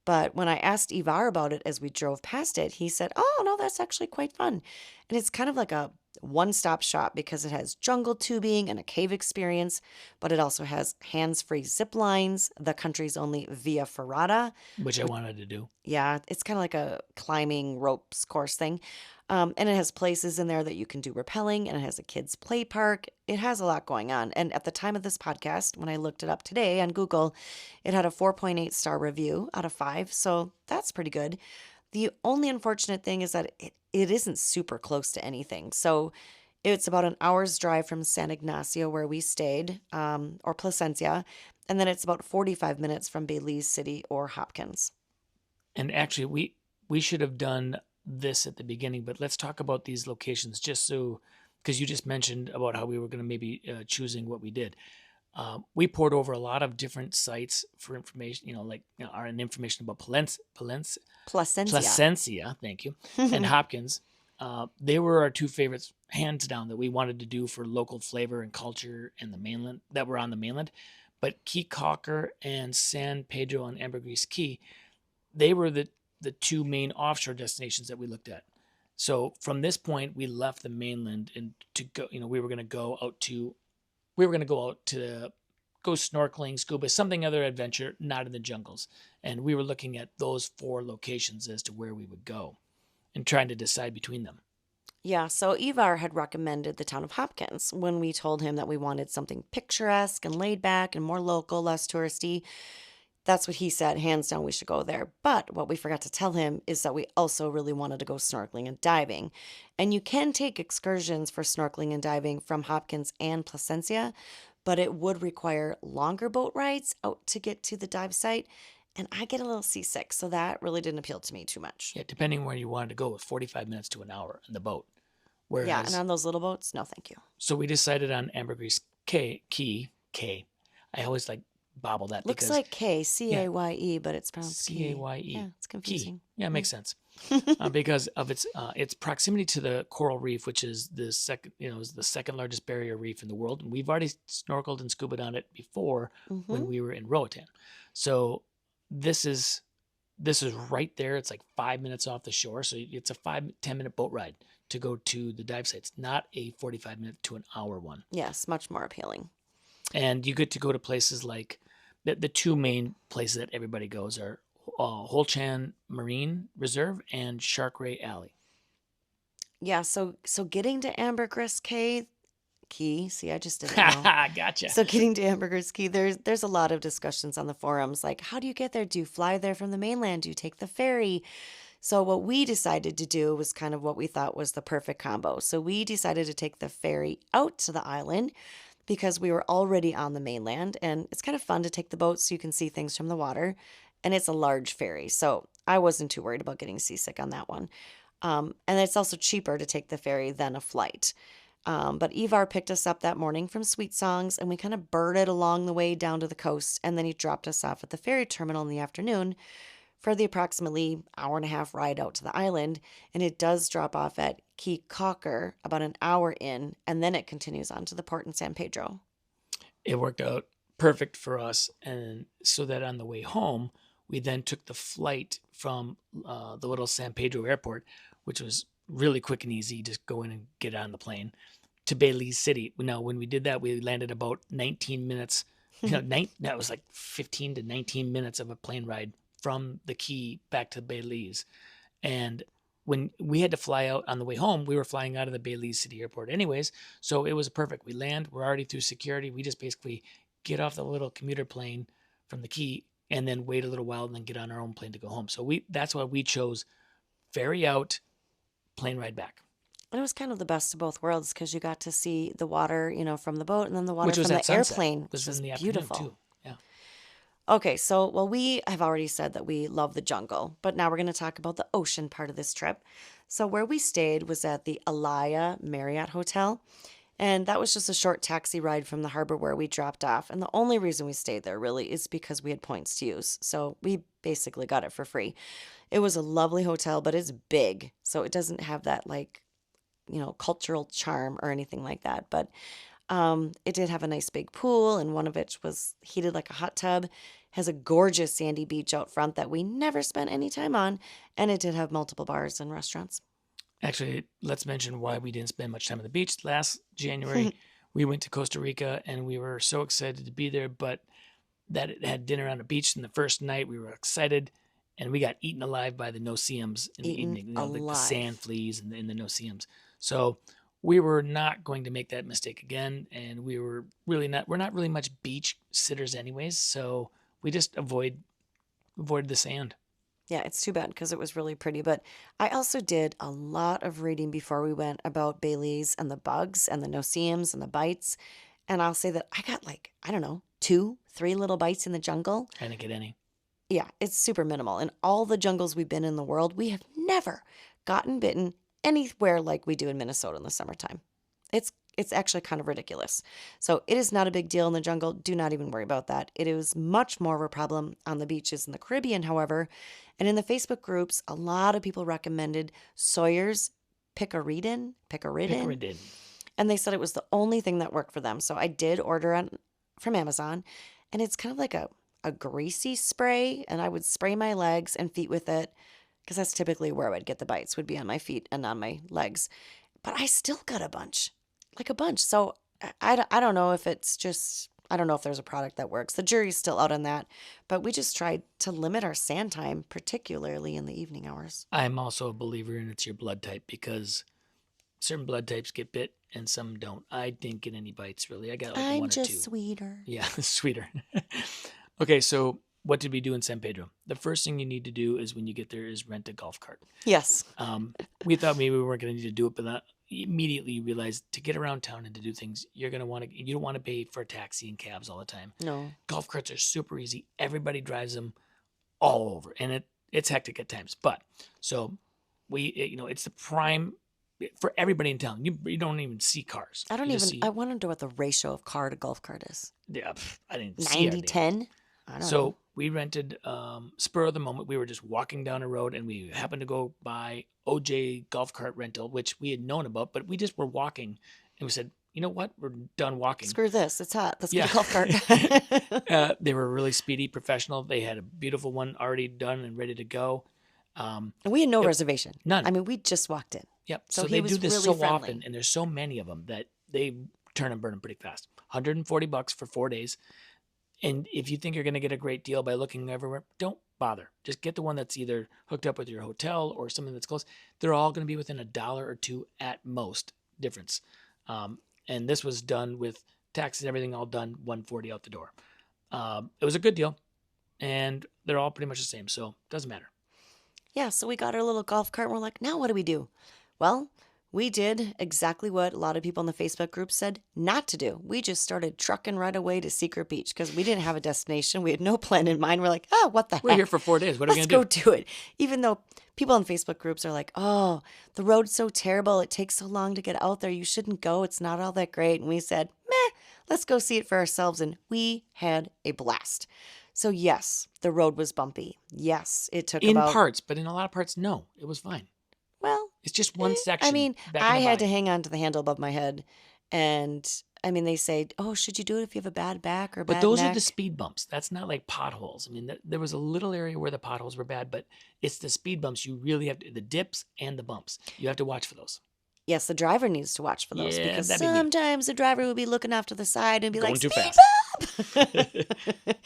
But when I asked Ivar about it as we drove past it, he said, "Oh, no, that's actually quite fun." And it's kind of like a one-stop shop because it has jungle tubing and a cave experience, but it also has hands-free zip lines, the country's only Via Ferrata. Which I wanted to do. Yeah, it's kind of like a climbing ropes course thing. And it has places in there that you can do rappelling, and it has a kids' play park. It has a lot going on. And at the time of this podcast, when I looked it up today on Google, it had a 4.8 star review out of 5. So that's pretty good. The only unfortunate thing is that it isn't super close to anything. So it's about an hour's drive from San Ignacio, where we stayed, or Placencia. And then it's about 45 minutes from Belize City or Hopkins. And actually, we should have done this at the beginning, but let's talk about these locations just so, because you just mentioned about how we were going to maybe choosing what we did. We poured over a lot of different sites for information, our information about Placencia. Placencia, thank you, and Hopkins. They were our two favorites, hands down, that we wanted to do for local flavor and culture and the mainland, that were on the mainland. But Caye Caulker and San Pedro and Ambergris Caye, they were the two main offshore destinations that we looked at. So from this point, we left the mainland and to go, we were going to go out to go snorkeling, scuba, something other adventure, not in the jungles. And we were looking at those 4 locations as to where we would go and trying to decide between them. Yeah, so Ivar had recommended the town of Hopkins when we told him that we wanted something picturesque and laid back and more local, less touristy. That's what he said, hands down, we should go there. But what we forgot to tell him is that we also really wanted to go snorkeling and diving. And you can take excursions for snorkeling and diving from Hopkins and Placencia, but it would require longer boat rides out to get to the dive site. And I get a little seasick, so that really didn't appeal to me too much. Yeah, depending where you wanted to go, with 45 minutes to an hour in the boat. Whereas, Yeah, and on those little boats, no thank you. So we decided on Ambergris Caye. I always bobble that. Looks like Caye, C-A-Y-E, but it's pronounced C-A-Y-E. Yeah, it's confusing. Caye. Yeah, it makes sense. Because of its proximity to the coral reef, which is the second largest barrier reef in the world. And we've already snorkeled and scuba on it before when we were in Roatan. So this is right there. It's like 5 minutes off the shore. So it's a 5-10 minute boat ride to go to the dive sites, not a 45 minute to an hour one. Yes, much more appealing. And you get to go to places like the 2 main places that everybody goes are Holchan Marine Reserve and Shark Ray Alley. Yeah, so getting to Ambergris Caye, see, I just didn't know. Gotcha. So getting to Ambergris Caye, there's a lot of discussions on the forums, like, how do you get there? Do you fly there from the mainland? Do you take the ferry? So what we decided to do was kind of what we thought was the perfect combo. So we decided to take the ferry out to the island because we were already on the mainland, and it's kind of fun to take the boat so you can see things from the water, and it's a large ferry. So I wasn't too worried about getting seasick on that one. And it's also cheaper to take the ferry than a flight. But Ivar picked us up that morning from Sweet Songs, and we kind of birded along the way down to the coast, and then he dropped us off at the ferry terminal in the afternoon for the approximately hour-and-a-half ride out to the island. And it does drop off at Caye Caulker about an hour in, and then it continues on to the port in San Pedro. It worked out perfect for us, and so that on the way home, we then took the flight from the little San Pedro airport, which was really quick and easy. Just go in and get on the plane to Belize City. Now, when we did that, we landed about 19 minutes. That was like 15 to 19 minutes of a plane ride from the Caye back to Belize. And when we had to fly out on the way home, we were flying out of the Belize City airport anyways. So it was perfect. We land, we're already through security. We just basically get off the little commuter plane from the Caye and then wait a little while and then get on our own plane to go home. So that's why we chose ferry out, plane ride back. And it was kind of the best of both worlds because you got to see the water, from the boat, and then the water Which was from at the sunset. airplane, Was which was in the beautiful. afternoon too. Yeah. Okay, so, well, we have already said that we love the jungle, but now we're going to talk about the ocean part of this trip. So, where we stayed was at the Alaya Marriott Hotel, and that was just a short taxi ride from the harbor where we dropped off. And the only reason we stayed there really is because we had points to use. So, we basically got it for free. It was a lovely hotel, but it's big, so it doesn't have that, like, cultural charm or anything like that. But it did have a nice big pool, and one of which was heated like a hot tub. Has a gorgeous sandy beach out front that we never spent any time on, and it did have multiple bars and restaurants. Actually, let's mention why we didn't spend much time on the beach. Last January, we went to Costa Rica, and we were so excited to be there, but that it had dinner on the beach. And the first night, we were excited, and we got eaten alive by the no-see-ums in the Eaten evening. Like the alive. sand fleas and the no-see-ums. So we were not going to make that mistake again, and we're not really much beach sitters anyways, so we just avoided the sand. Yeah, it's too bad because it was really pretty. But I also did a lot of reading before we went about Belize and the bugs and the no-see-ums and the bites. And I'll say that I got, like, I don't know, 2, 3 little bites in the jungle. I didn't get any. Yeah, it's super minimal. In all the jungles we've been in the world, we have never gotten bitten anywhere like we do in Minnesota in the summertime. It's actually kind of ridiculous. So it is not a big deal in the jungle. Do not even worry about that. It is much more of a problem on the beaches in the Caribbean, however. And in the Facebook groups, a lot of people recommended Sawyer's picaridin. Picaridin. And they said it was the only thing that worked for them. So I did order from Amazon, and it's kind of like a greasy spray, and I would spray my legs and feet with it because that's typically where I would get the bites, would be on my feet and on my legs. But I still got a bunch. So I don't know if it's just, I don't know if there's a product that works. The jury's still out on that, but we just tried to limit our sand time, particularly in the evening hours. I'm also a believer in it's your blood type, because certain blood types get bit and some don't. I didn't get any bites, really. I got like I'm one or two. just sweeter. Yeah, sweeter. Okay, so what did we do in San Pedro? The first thing you need to do is when you get there is rent a golf cart. Yes. We thought maybe we weren't going to need to do it, but that immediately you realize to get around town and to do things, you don't want to pay for a taxi and cabs all the time. No. Golf carts are super easy. Everybody drives them all over, and it's hectic at times. But so it's the prime for everybody in town. You don't even see cars. I wonder what the ratio of car to golf cart is. Yeah, I didn't see 90-10? I don't know. So we rented spur of the moment. We were just walking down a road, and we happened to go by OJ golf cart rental, which we had known about, but we just were walking, and we said, you know what? We're done walking. Screw this. It's hot. Let's get a golf cart. They were really speedy, professional. They had a beautiful one already done and ready to go. And we had no reservation. None. I mean, we just walked in. Yep. So they do this really so friendly. often, and there's so many of them that they turn and burn them pretty fast. $140 for 4 days. And if you think you're going to get a great deal by looking everywhere, don't bother. Just get the one that's either hooked up with your hotel or something that's close. They're all going to be within $1 or $2 at most difference. And this was done with taxes, everything all done, $140 out the door. It was a good deal, and they're all pretty much the same, so it doesn't matter. Yeah, so we got our little golf cart, and we're like, now what do we do? Well, we did exactly what a lot of people in the Facebook group said not to do. We just started trucking right away to Secret Beach because we didn't have a destination. We had no plan in mind. We're like, oh, what the heck? We're here for 4 days. What are we Let's going to go do it. Even though people in Facebook groups are like, oh, the road's so terrible. It takes so long to get out there. You shouldn't go. It's not all that great. And we said, meh, let's go see it for ourselves. And we had a blast. So yes, the road was bumpy. Yes, it took in about... parts, but in a lot of parts, no, it was fine. Well, it's just one section. I mean, back in I the had to body. hang on to the handle above my head. And I mean, they say, oh, should you do it if you have a bad back or bad But those neck? are the speed bumps. That's not like potholes. I mean, there was a little area where the potholes were bad, but it's the speed bumps. You really have to, the dips and the bumps. You have to watch for those. Yes, the driver needs to watch for those Yeah, because that'd be neat. sometimes the driver will be looking off to the side and be Going like, too speed fast. bump!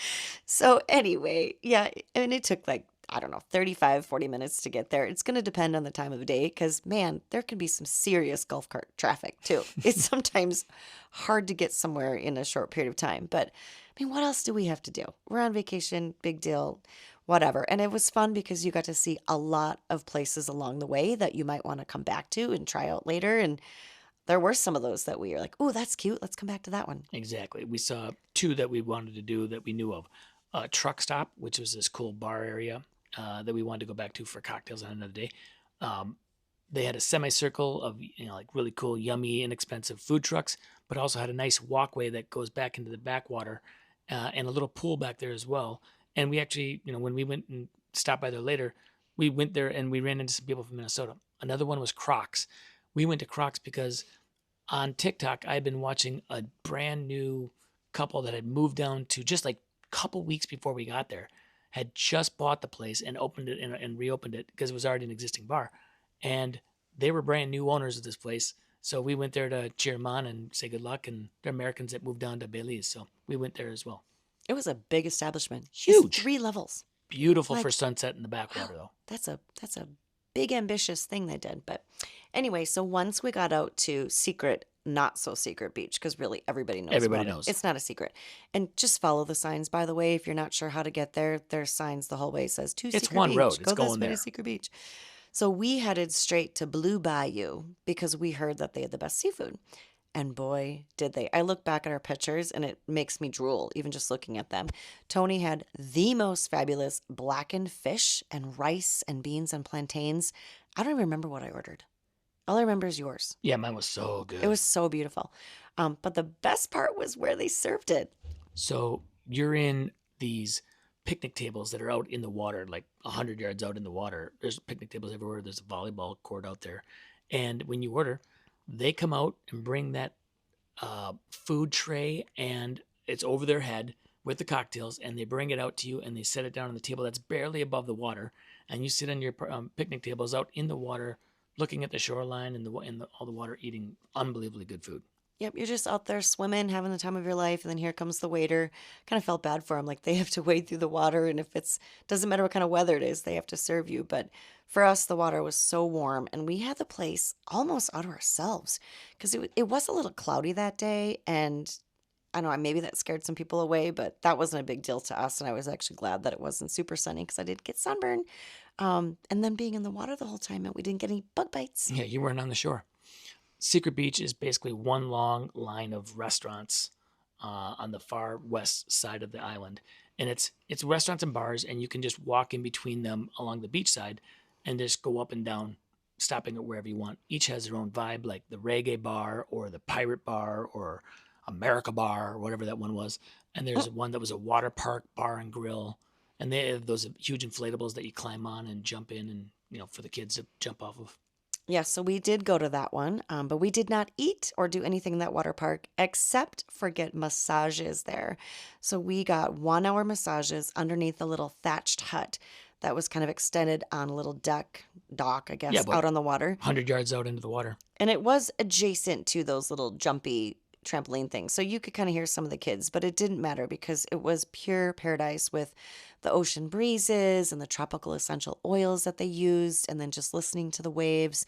So anyway, yeah, I mean, it took like, I don't know, 35, 40 minutes to get there. It's going to depend on the time of day because, man, there can be some serious golf cart traffic too. It's sometimes hard to get somewhere in a short period of time. But, I mean, what else do we have to do? We're on vacation, big deal, whatever. And it was fun because you got to see a lot of places along the way that you might want to come back to and try out later. And there were some of those that we were like, oh, that's cute. Let's come back to that one. Exactly. We saw 2 that we wanted to do that we knew of. Truck Stop, which was this cool bar area that we wanted to go back to for cocktails on another day. They had a semicircle of like really cool, yummy, inexpensive food trucks, but also had a nice walkway that goes back into the backwater and a little pool back there as well. And we actually, when we went and stopped by there later, we went there and we ran into some people from Minnesota. Another one was Crocs. We went to Crocs because on TikTok, I had been watching a brand new couple that had moved down to just like a couple weeks before we got there, had just bought the place and opened it and reopened it because it was already an existing bar. And they were brand new owners of this place. So we went there to cheer them on and say good luck. And they're Americans that moved down to Belize. So we went there as well. It was a big establishment. Huge. It's 3 levels. Beautiful for sunset in the backwater, though. That's a big ambitious thing they did. But anyway, so once we got out to secret, not so secret beach, because really everybody knows. Everybody about knows. It. It's not a secret. And just follow the signs, by the way. If you're not sure how to get there, there's signs the whole way. It says to It's Secret one Beach. road. It's Go going this way there. to Secret Beach. So we headed straight to Blue Bayou because we heard that they had the best seafood. And boy, did they. I look back at our pictures and it makes me drool, even just looking at them. Tony had the most fabulous blackened fish and rice and beans and plantains. I don't even remember what I ordered. All I remember is yours. Yeah, mine was so good. It was so beautiful. But the best part was where they served it. So you're in these picnic tables that are out in the water, like 100 yards out in the water. There's picnic tables everywhere. There's a volleyball court out there. And when you order, they come out and bring that food tray and it's over their head with the cocktails and they bring it out to you and they set it down on the table that's barely above the water. And you sit on your picnic tables out in the water, looking at the shoreline and all the water, eating unbelievably good food. Yep, you're just out there swimming, having the time of your life, and then here comes the waiter. Kind of felt bad for them, like they have to wade through the water, and if it's doesn't matter what kind of weather it is, they have to serve you. But for us, the water was so warm, and we had the place almost out of ourselves because it was a little cloudy that day, and I don't know, maybe that scared some people away, but that wasn't a big deal to us, and I was actually glad that it wasn't super sunny because I did get sunburn. And then being in the water the whole time meant we didn't get any bug bites. Yeah, you weren't on the shore. Secret Beach is basically one long line of restaurants on the far west side of the island. And it's restaurants and bars, and you can just walk in between them along the beach side and just go up and down, stopping at wherever you want. Each has their own vibe, like the reggae bar or the pirate bar or America bar or whatever that one was. And there's one that was a water park bar and grill. And they have those huge inflatables that you climb on and jump in and, for the kids to jump off of. Yeah, so we did go to that one, but we did not eat or do anything in that water park except for get massages there. So we got 1-hour massages underneath a little thatched hut that was kind of extended on a little dock, I guess, out on the water. 100 yards out into the water. And it was adjacent to those little jumpy trampoline things. So you could kind of hear some of the kids, but it didn't matter because it was pure paradise with the ocean breezes and the tropical essential oils that they used, and then just listening to the waves.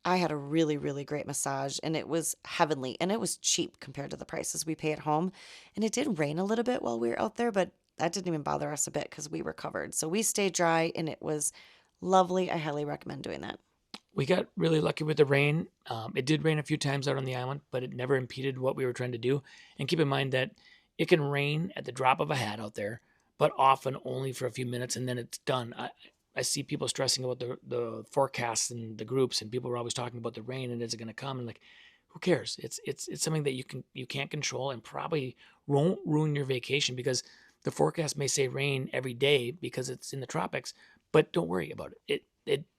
I had a really, really great massage, and it was heavenly, and it was cheap compared to the prices we pay at home. And it did rain a little bit while we were out there, but that didn't even bother us a bit because we were covered. So we stayed dry, and it was lovely. I highly recommend doing that. We got really lucky with the rain. It did rain a few times out on the island, but it never impeded what we were trying to do. And keep in mind that it can rain at the drop of a hat out there, but often only for a few minutes, and then it's done. I see people stressing about the forecasts and the groups, and people are always talking about the rain and is it going to come? And like, who cares? It's something that you can't control and probably won't ruin your vacation because the forecast may say rain every day because it's in the tropics, but don't worry about it.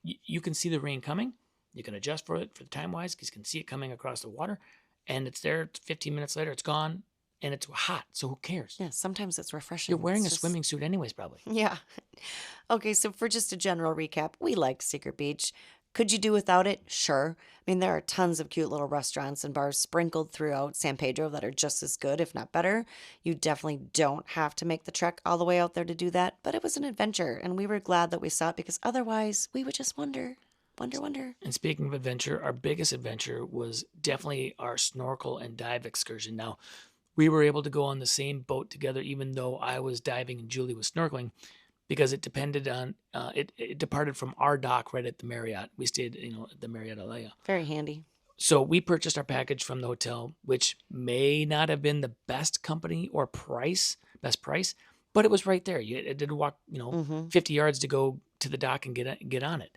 You can see the rain coming. You can adjust for it for the time wise because you can see it coming across the water, and it's there. 15 minutes later, it's gone. And it's hot, so who cares? Yeah, sometimes it's refreshing. You're wearing a swimming suit anyways, probably. Yeah. Okay, so for just a general recap, we liked Secret Beach. Could you do without it? Sure. I mean, there are tons of cute little restaurants and bars sprinkled throughout San Pedro that are just as good, if not better. You definitely don't have to make the trek all the way out there to do that, but it was an adventure, and we were glad that we saw it because otherwise we would just wonder. And speaking of adventure, our biggest adventure was definitely our snorkel and dive excursion. Now, we were able to go on the same boat together, even though I was diving and Julie was snorkeling, because it depended on, it departed from our dock right at the Marriott. We stayed, at the Marriott Alea. Very handy. So we purchased our package from the hotel, which may not have been the best company or best price, but it was right there. It did walk, Mm-hmm. 50 yards to go to the dock and get on it.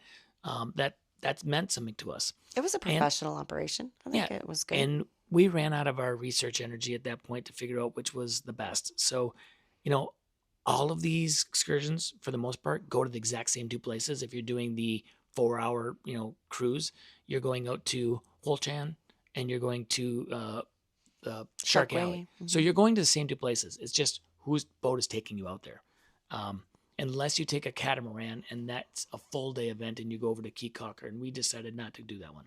That's meant something to us. It was a And professional operation. I yeah, think it was good. and we ran out of our research energy at that point to figure out which was the best. So, all of these excursions, for the most part, go to the exact same two places. If you're doing the 4-hour, cruise, you're going out to Holchan and you're going to Shark Alley. Sharkway. So you're going to the same two places. It's just whose boat is taking you out there. Unless you take a catamaran and that's a full day event and you go over to Caye, and we decided not to do that one.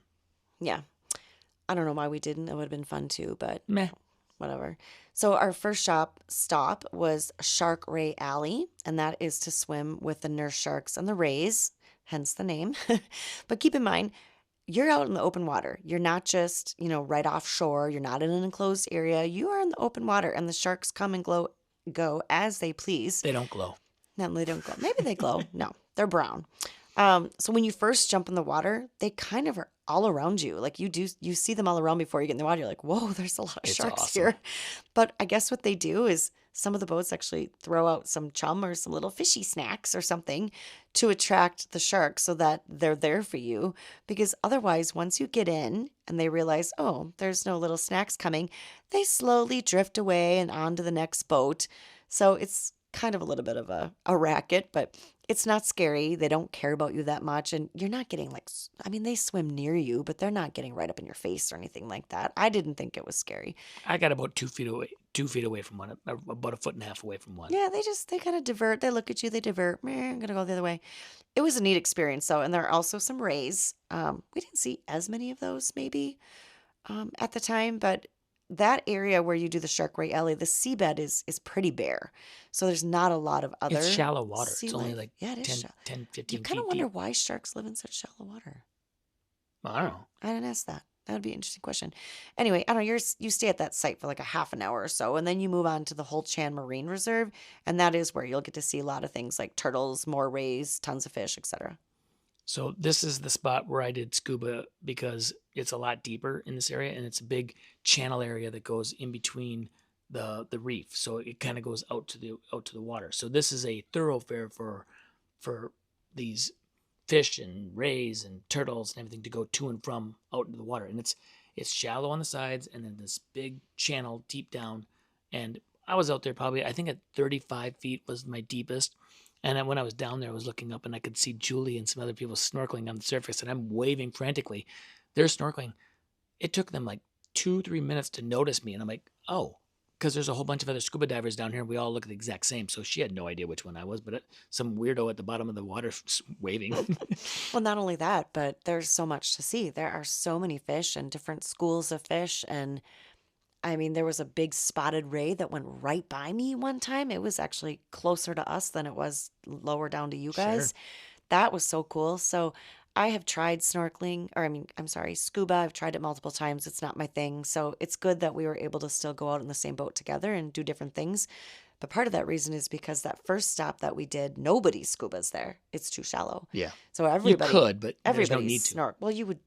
Yeah. I don't know why we didn't. It would have been fun too, but Meh. whatever. So our first stop was Shark Ray Alley, and that is to swim with the nurse sharks and the rays, hence the name. But keep in mind, you're out in the open water. You're not just, right offshore. You're not in an enclosed area. You are in the open water, and the sharks come and go as they please. They don't glow. No, they don't glow. Maybe they glow. No, they're brown. So when you first jump in the water, they kind of are all around you. Like you see them all around before you get in the water. You're like, whoa, there's a lot of It's sharks awesome. here. But I guess what they do is some of the boats actually throw out some chum or some little fishy snacks or something to attract the sharks so that they're there for you. Because otherwise, once you get in and they realize, oh, there's no little snacks coming, they slowly drift away and on to the next boat. So it's kind of a little bit of a racket, but it's not scary. They don't care about you that much. And you're not getting they swim near you, but they're not getting right up in your face or anything like that. I didn't think it was scary. I got about 2 feet away from one, about 1.5 feet away from one. Yeah, they kind of divert. They look at you, they divert. Meh, I'm going to go the other way. It was a neat experience, though. And there are also some rays. We didn't see as many of those maybe at the time, but that area where you do the Shark Ray Alley, the seabed is pretty bare. So there's not a lot of other It's shallow water. sea It's only life. like Yeah, it is 10, shallow. 10 15 You feet kind of wonder deep. why sharks live in such shallow water. I don't know. I didn't ask that. That would be an interesting question. Anyway, I don't know. You stay at that site for like a half an hour or so, and then you move on to the Holchan Marine Reserve, and that is where you'll get to see a lot of things like turtles, more rays, tons of fish, etc. So this is the spot where I did scuba because it's a lot deeper in this area and it's a big channel area that goes in between the reef. So it kind of goes out to the water. So this is a thoroughfare for these fish and rays and turtles and everything to go to and from out into the water. And it's shallow on the sides and then this big channel deep down. And I was out there probably, I think at 35 feet was my deepest. And then when I was down there, I was looking up and I could see Julie and some other people snorkeling on the surface and I'm waving frantically. They're snorkeling. It took them like 2-3 minutes to notice me. And I'm like, oh, because there's a whole bunch of other scuba divers down here and we all look the exact same. So she had no idea which one I was, but some weirdo at the bottom of the water waving. Well, not only that, but there's so much to see. There are so many fish and different schools of fish. And there was a big spotted ray that went right by me one time. It was actually closer to us than it was lower down to you guys. Sure. That was so cool. So I have tried snorkeling, scuba. I've tried it multiple times. It's not my thing. So it's good that we were able to still go out in the same boat together and do different things. But part of that reason is because that first stop that we did, nobody scubas there. It's too shallow. Yeah. So everybody, You could, but there's no everybody need to. Well, you would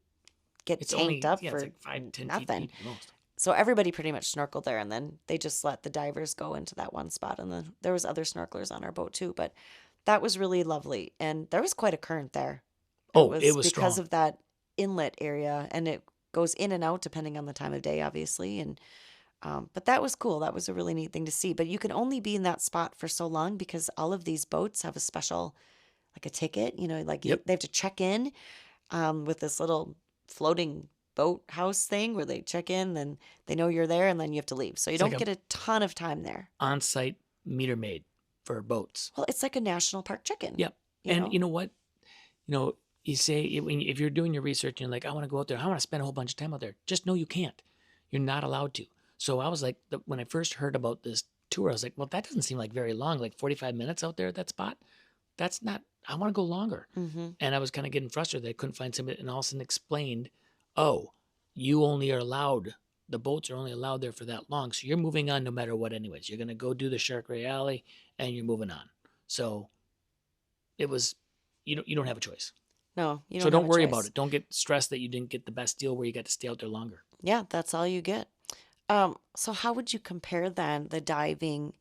get It's tanked only up it's for like 5-10 feet nothing. deep at most. So everybody pretty much snorkeled there, and then they just let the divers go into that one spot. And then there was other snorkelers on our boat too, but that was really lovely. And there was quite a current there. Oh, it was because strong. of that inlet area, and it goes in and out depending on the time of day, obviously. And but that was cool. That was a really neat thing to see. But you can only be in that spot for so long because all of these boats have a special, like a ticket. Yep. They have to check in with this little floating boat house thing where they check in, then they know you're there, and then you have to leave. So you It's don't like a- get a ton of time there. On-site meter maid for boats. Well, it's like a national park check-in. Yep. And you know what? You say if you're doing your research and you're like, I want to go out there, I want to spend a whole bunch of time out there. Just know you can't. You're not allowed to. So I was like, when I first heard about this tour, I was like, well, that doesn't seem like very long, like 45 minutes out there at that spot. That's not, I want to go longer. Mm-hmm. And I was kind of getting frustrated. I couldn't find somebody, and all of a sudden explained, oh, you only are allowed, the boats are only allowed there for that long. So you're moving on no matter what anyways. You're going to go do the Shark Ray Alley and you're moving on. So it was, you don't have a choice. No, you don't. So don't have a worry choice. about it. Don't get stressed that you didn't get the best deal where you got to stay out there longer. Yeah, that's all you get. So how would you compare then the diving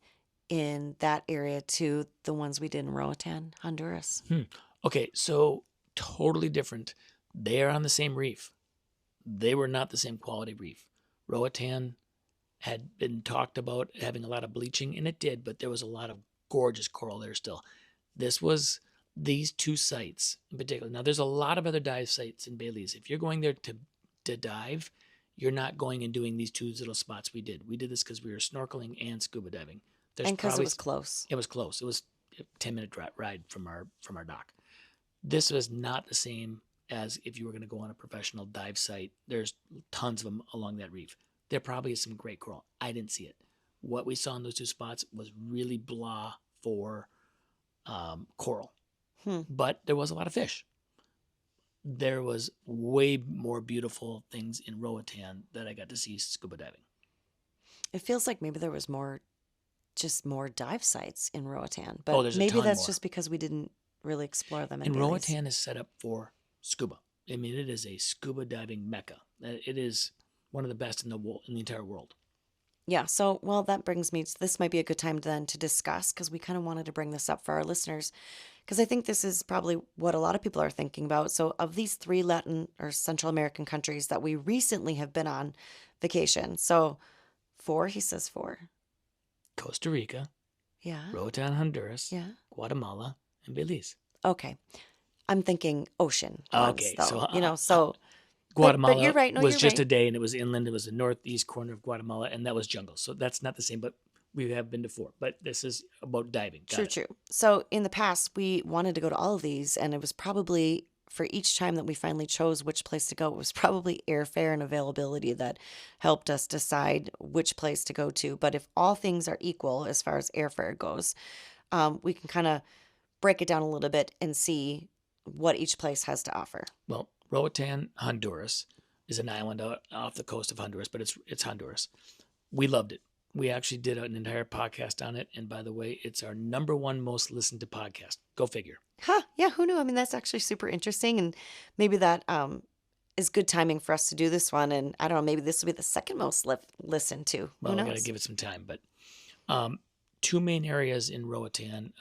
in that area to the ones we did in Roatan, Honduras? Okay, so totally different. They are on the same reef. They were not the same quality reef. Roatan had been talked about having a lot of bleaching, and it did, but there was a lot of gorgeous coral there still. This was these two sites in particular. Now, there's a lot of other dive sites in Belize. If you're going there to dive, you're not going and doing these two little spots we did. We did this because we were snorkeling and scuba diving. And because it was close. It was close. It was a 10-minute ride from our dock. This was not the same as if you were going to go on a professional dive site. There's tons of them along that reef. There probably is some great coral. I didn't see it. What we saw in those two spots was really blah for coral. But there was a lot of fish. There was way more beautiful things in Roatan that I got to see scuba diving. It feels like maybe there was more dive sites in Roatan, Oh, but there's a maybe ton that's more. just because we didn't really explore them in And Belize. Roatan is set up for scuba. I mean, it is a scuba diving mecca. It is one of the best in the entire world. Yeah, so, well, that brings me to this might be a good time then to discuss, because we kind of wanted to bring this up for our listeners, because I think this is probably what a lot of people are thinking about. So, of these 3 Latin or Central American countries that we recently have been on vacation, so 4, he says 4. Costa Rica, Yeah. Roatan, Honduras, Yeah. Guatemala, and Belize. Okay. I'm thinking ocean Okay, ones, though, so But Guatemala you're right. No, was you're just right. a day, and it was inland. It was the northeast corner of Guatemala, and that was jungle. So that's not the same, but we have been to 4. But this is about diving. Got it. True. So in the past, we wanted to go to all of these, and it was probably for each time that we finally chose which place to go, it was probably airfare and availability that helped us decide which place to go to. But if all things are equal as far as airfare goes, we can kind of break it down a little bit and see what each place has to offer. Well, Roatan, Honduras is an island off the coast of Honduras, but it's Honduras. We loved it. We actually did an entire podcast on it. And by the way, it's our #1 most listened to podcast. Go figure. Huh? Yeah, who knew? I mean, that's actually super interesting, and maybe that is good timing for us to do this one. And I don't know, maybe this will be the second most listened to. Well, Who we knows? got to give it some time. But 2 main areas in Roatan,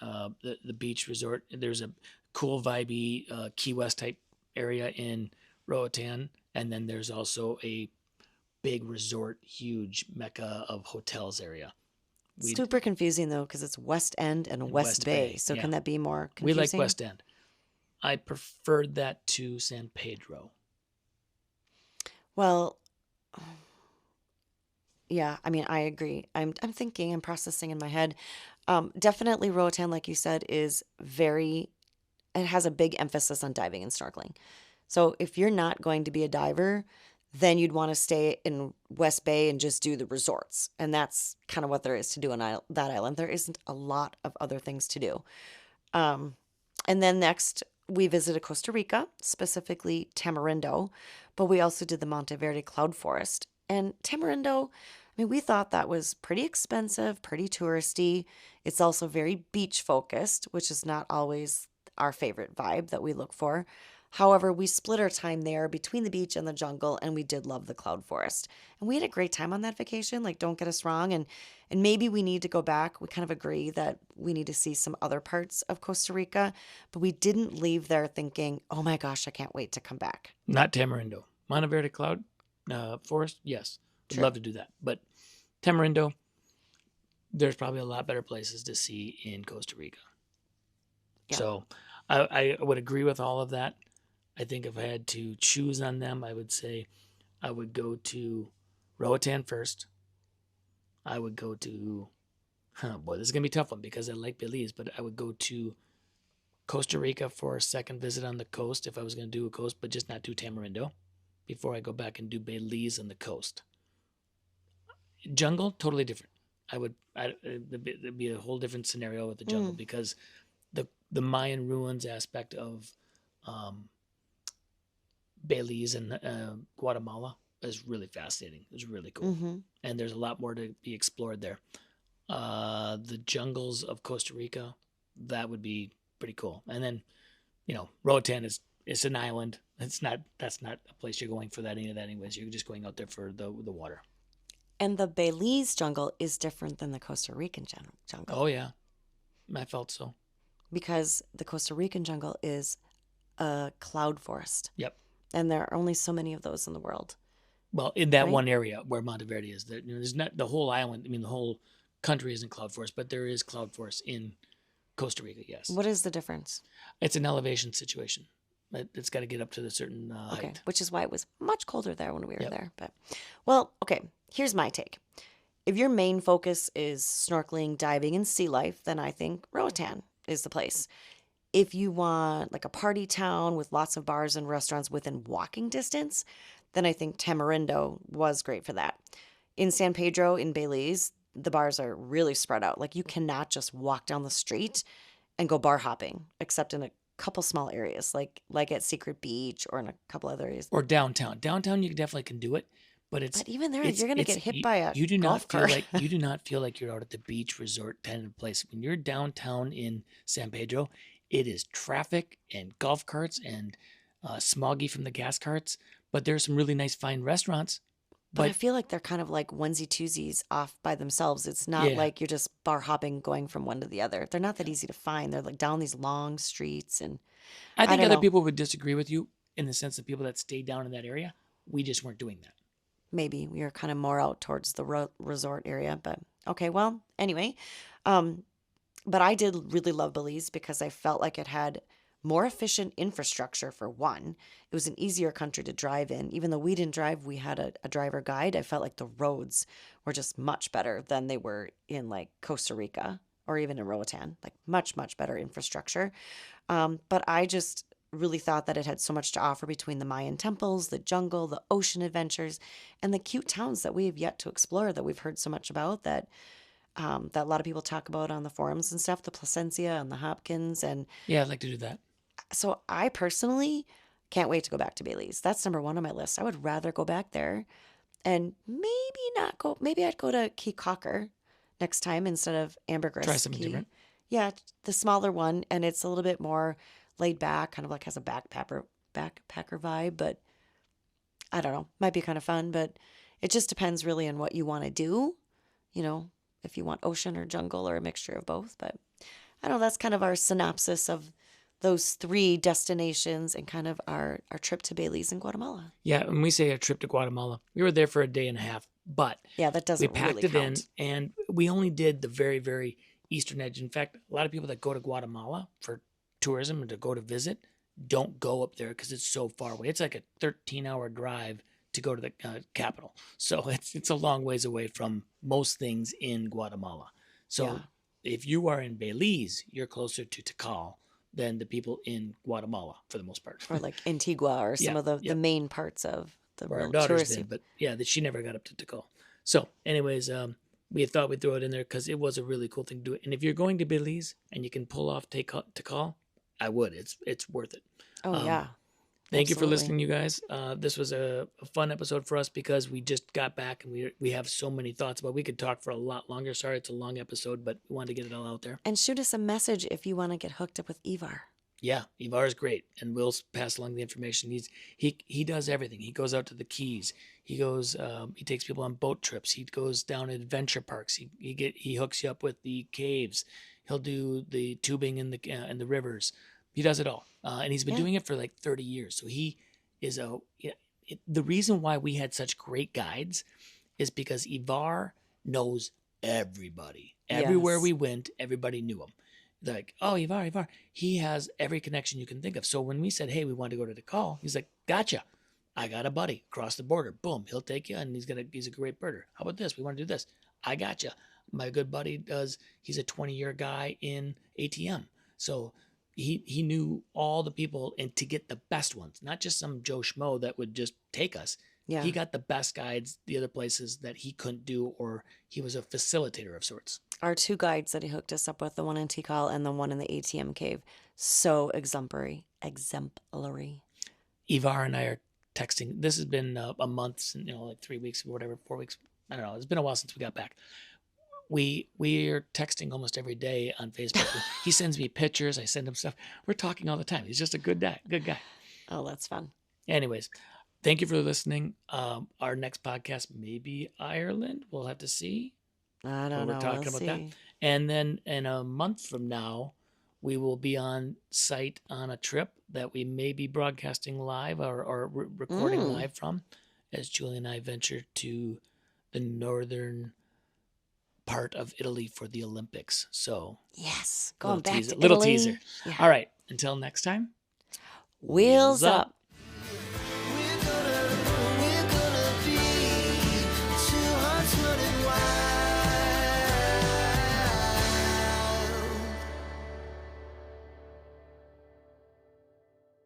the beach resort. There's a cool, vibey Key West type area in Roatan. And then there's also a big resort, huge mecca of hotels area. Super confusing though, because it's West End and West Bay. So yeah. can that be more We confusing? like West End. I preferred that to San Pedro. Well, yeah, I mean, I agree. I'm thinking, I'm processing in my head. Definitely Roatan, like you said, is it has a big emphasis on diving and snorkeling. So if you're not going to be a diver, then you'd want to stay in West Bay and just do the resorts. And that's kind of what there is to do on that island. There isn't a lot of other things to do. And then next, we visited Costa Rica, specifically Tamarindo, but we also did the Monteverde Cloud Forest. And Tamarindo, I mean, we thought that was pretty expensive, pretty touristy. It's also very beach focused, which is not always our favorite vibe that we look for. However, we split our time there between the beach and the jungle, and we did love the cloud forest. And we had a great time on that vacation. Like, don't get us wrong. And maybe we need to go back. We kind of agree that we need to see some other parts of Costa Rica, but we didn't leave there thinking, oh my gosh, I can't wait to come back. Not Tamarindo. Monteverde Cloud Forest, yes. Would love to do that. But Tamarindo, there's probably a lot better places to see in Costa Rica. Yeah. So I would agree with all of that. I think if I had to choose on them, I would say I would go to Roatan first. I would go to, this is going to be a tough one because I like Belize, but I would go to Costa Rica for a second visit on the coast if I was going to do a coast, but just not do Tamarindo before I go back and do Belize on the coast. Jungle, totally different. It'd be a whole different scenario with the jungle because the Mayan ruins aspect of Belize and Guatemala is really fascinating. It's really cool. Mm-hmm. And there's a lot more to be explored there. The jungles of Costa Rica, that would be pretty cool. And then, Roatan is an island. That's not a place you're going for any of that anyways. You're just going out there for the water. And the Belize jungle is different than the Costa Rican jungle Oh yeah, I felt so. because the Costa Rican jungle is a cloud forest. Yep. And there are only so many of those in the world, Well, in that right? one area where Monteverde is, there's not the whole island. I mean, the whole country isn't cloud forest, but there is cloud forest in Costa Rica. Yes, What is the difference? it's an elevation situation. It's got to get up to the certain Okay, height. which is why it was much colder there when we were Yep. there. But, well, okay, here's my take. If your main focus is snorkeling, diving, and sea life, then I think Roatan is the place. If you want like a party town with lots of bars and restaurants within walking distance, then I think Tamarindo was great for that. In San Pedro, in Belize, the bars are really spread out. Like you cannot just walk down the street and go bar hopping, except in a couple small areas, like at Secret Beach or in a couple other areas. Or downtown. Downtown, you definitely can do it, but But even there, it's you're gonna get hit you, by a you do golf not feel cart. like you do not feel like you're out at the beach resort kind of place. When you're downtown in San Pedro, it is traffic and golf carts and smoggy from the gas carts. But there's some really nice fine restaurants. But I But feel like they're kind of like onesie twosies off by themselves. It's not yeah, like you're just bar hopping going from one to the other. They're not that easy to find. They're like down these long streets, and I I think don't other know. people would disagree with you in the sense that people that stayed down in that area, we just weren't doing that. Maybe we are kind of more out towards the resort area, but okay. Well, anyway, um, but I did really love Belize because I felt like it had more efficient infrastructure for one. It was an easier country to drive in. Even though we didn't drive, we had a driver guide. I felt like the roads were just much better than they were in like Costa Rica or even in Roatan, like much, much better infrastructure. But I just really thought that it had so much to offer between the Mayan temples, the jungle, the ocean adventures, and the cute towns that we have yet to explore that we've heard so much about that a lot of people talk about on the forums and stuff, the Placencia and the Hopkins. And Yeah, I'd like to do that. so I personally can't wait to go back to Belize. That's number one on my list. I would rather go back there and maybe not go, maybe I'd go to Key Cocker next time instead of Try Ambergris something Key. different. Yeah, the smaller one, and it's a little bit more laid back, kind of like has a backpacker vibe, but I don't know, might be kind of fun, but it just depends really on what you want to do, you know, if you want ocean or jungle or a mixture of both. But I don't know, that's kind of our synopsis of those three destinations and kind of our trip to Belize and Guatemala. Yeah, when we say a trip to Guatemala, we were there for a day and a half, but Yeah, that we doesn't packed really it in count. and we only did the very, very eastern edge. In fact, a lot of people that go to Guatemala for tourism and to go to visit don't go up there because it's so far away. It's like a 13-hour drive to go to the capital. So it's a long ways away from most things in Guatemala. So Yeah. if you are in Belize, you're closer to Tikal than the people in Guatemala for the most part. Or like Antigua or some Yeah, of the yep. main parts of the Where our real daughter's touristy. been, but yeah, that she never got up to Tikal. So, anyways, we thought we'd throw it in there because it was a really cool thing to do. And if you're going to Belize and you can pull off Tikal, I would. It's worth it. Oh, Um, yeah. Thank you for Absolutely. listening, you guys. This was a fun episode for us because we just got back and we have so many thoughts about. We could talk for a lot longer. Sorry, it's a long episode, but we wanted to get it all out there. And shoot us a message if you want to get hooked up with Ivar. Yeah, Ivar is great, and we'll pass along the information. He does everything. He goes out to the Keys. He goes. He takes people on boat trips. He goes down adventure parks. He hooks you up with the caves. He'll do the tubing in the rivers. He does it all, and he's been Yeah. doing it for like 30 years. So he is the reason why we had such great guides is because Ivar knows everybody. Everywhere Yes. we went, everybody knew him. They're like, oh, Ivar. He has every connection you can think of. So when we said, hey, we want to go to Tikal, he's like, gotcha. I got a buddy across the border. Boom, he'll take you, and he's a great birder. How about this? We want to do this. I gotcha. My good buddy he's a 20-year guy in ATM. So he knew all the people, and to get the best ones, not just some Joe Schmo that would just take us. Yeah. He got the best guides, the other places that he couldn't do, or he was a facilitator of sorts. Our two guides that he hooked us up with, the one in Tikal and the one in the ATM cave, so exemplary. Ivar and I are texting. This has been a month, like 3 weeks or whatever, 4 weeks. I don't know. It's been a while since we got back. We are texting almost every day on Facebook. He sends me pictures. I send him stuff. We're talking all the time. He's just a good guy. Oh, that's fun. Anyways, thank you for listening. Our next podcast may be Ireland. We'll have to see. I don't We're know. talking We'll about that. see. And then in a month from now, we will be on site on a trip that we may be broadcasting live or recording live from, as Julie and I venture to the northern part of Italy for the Olympics. So Yes, going back teaser, to little Italy. teaser. Yeah. All right. Until next time. Wheels up.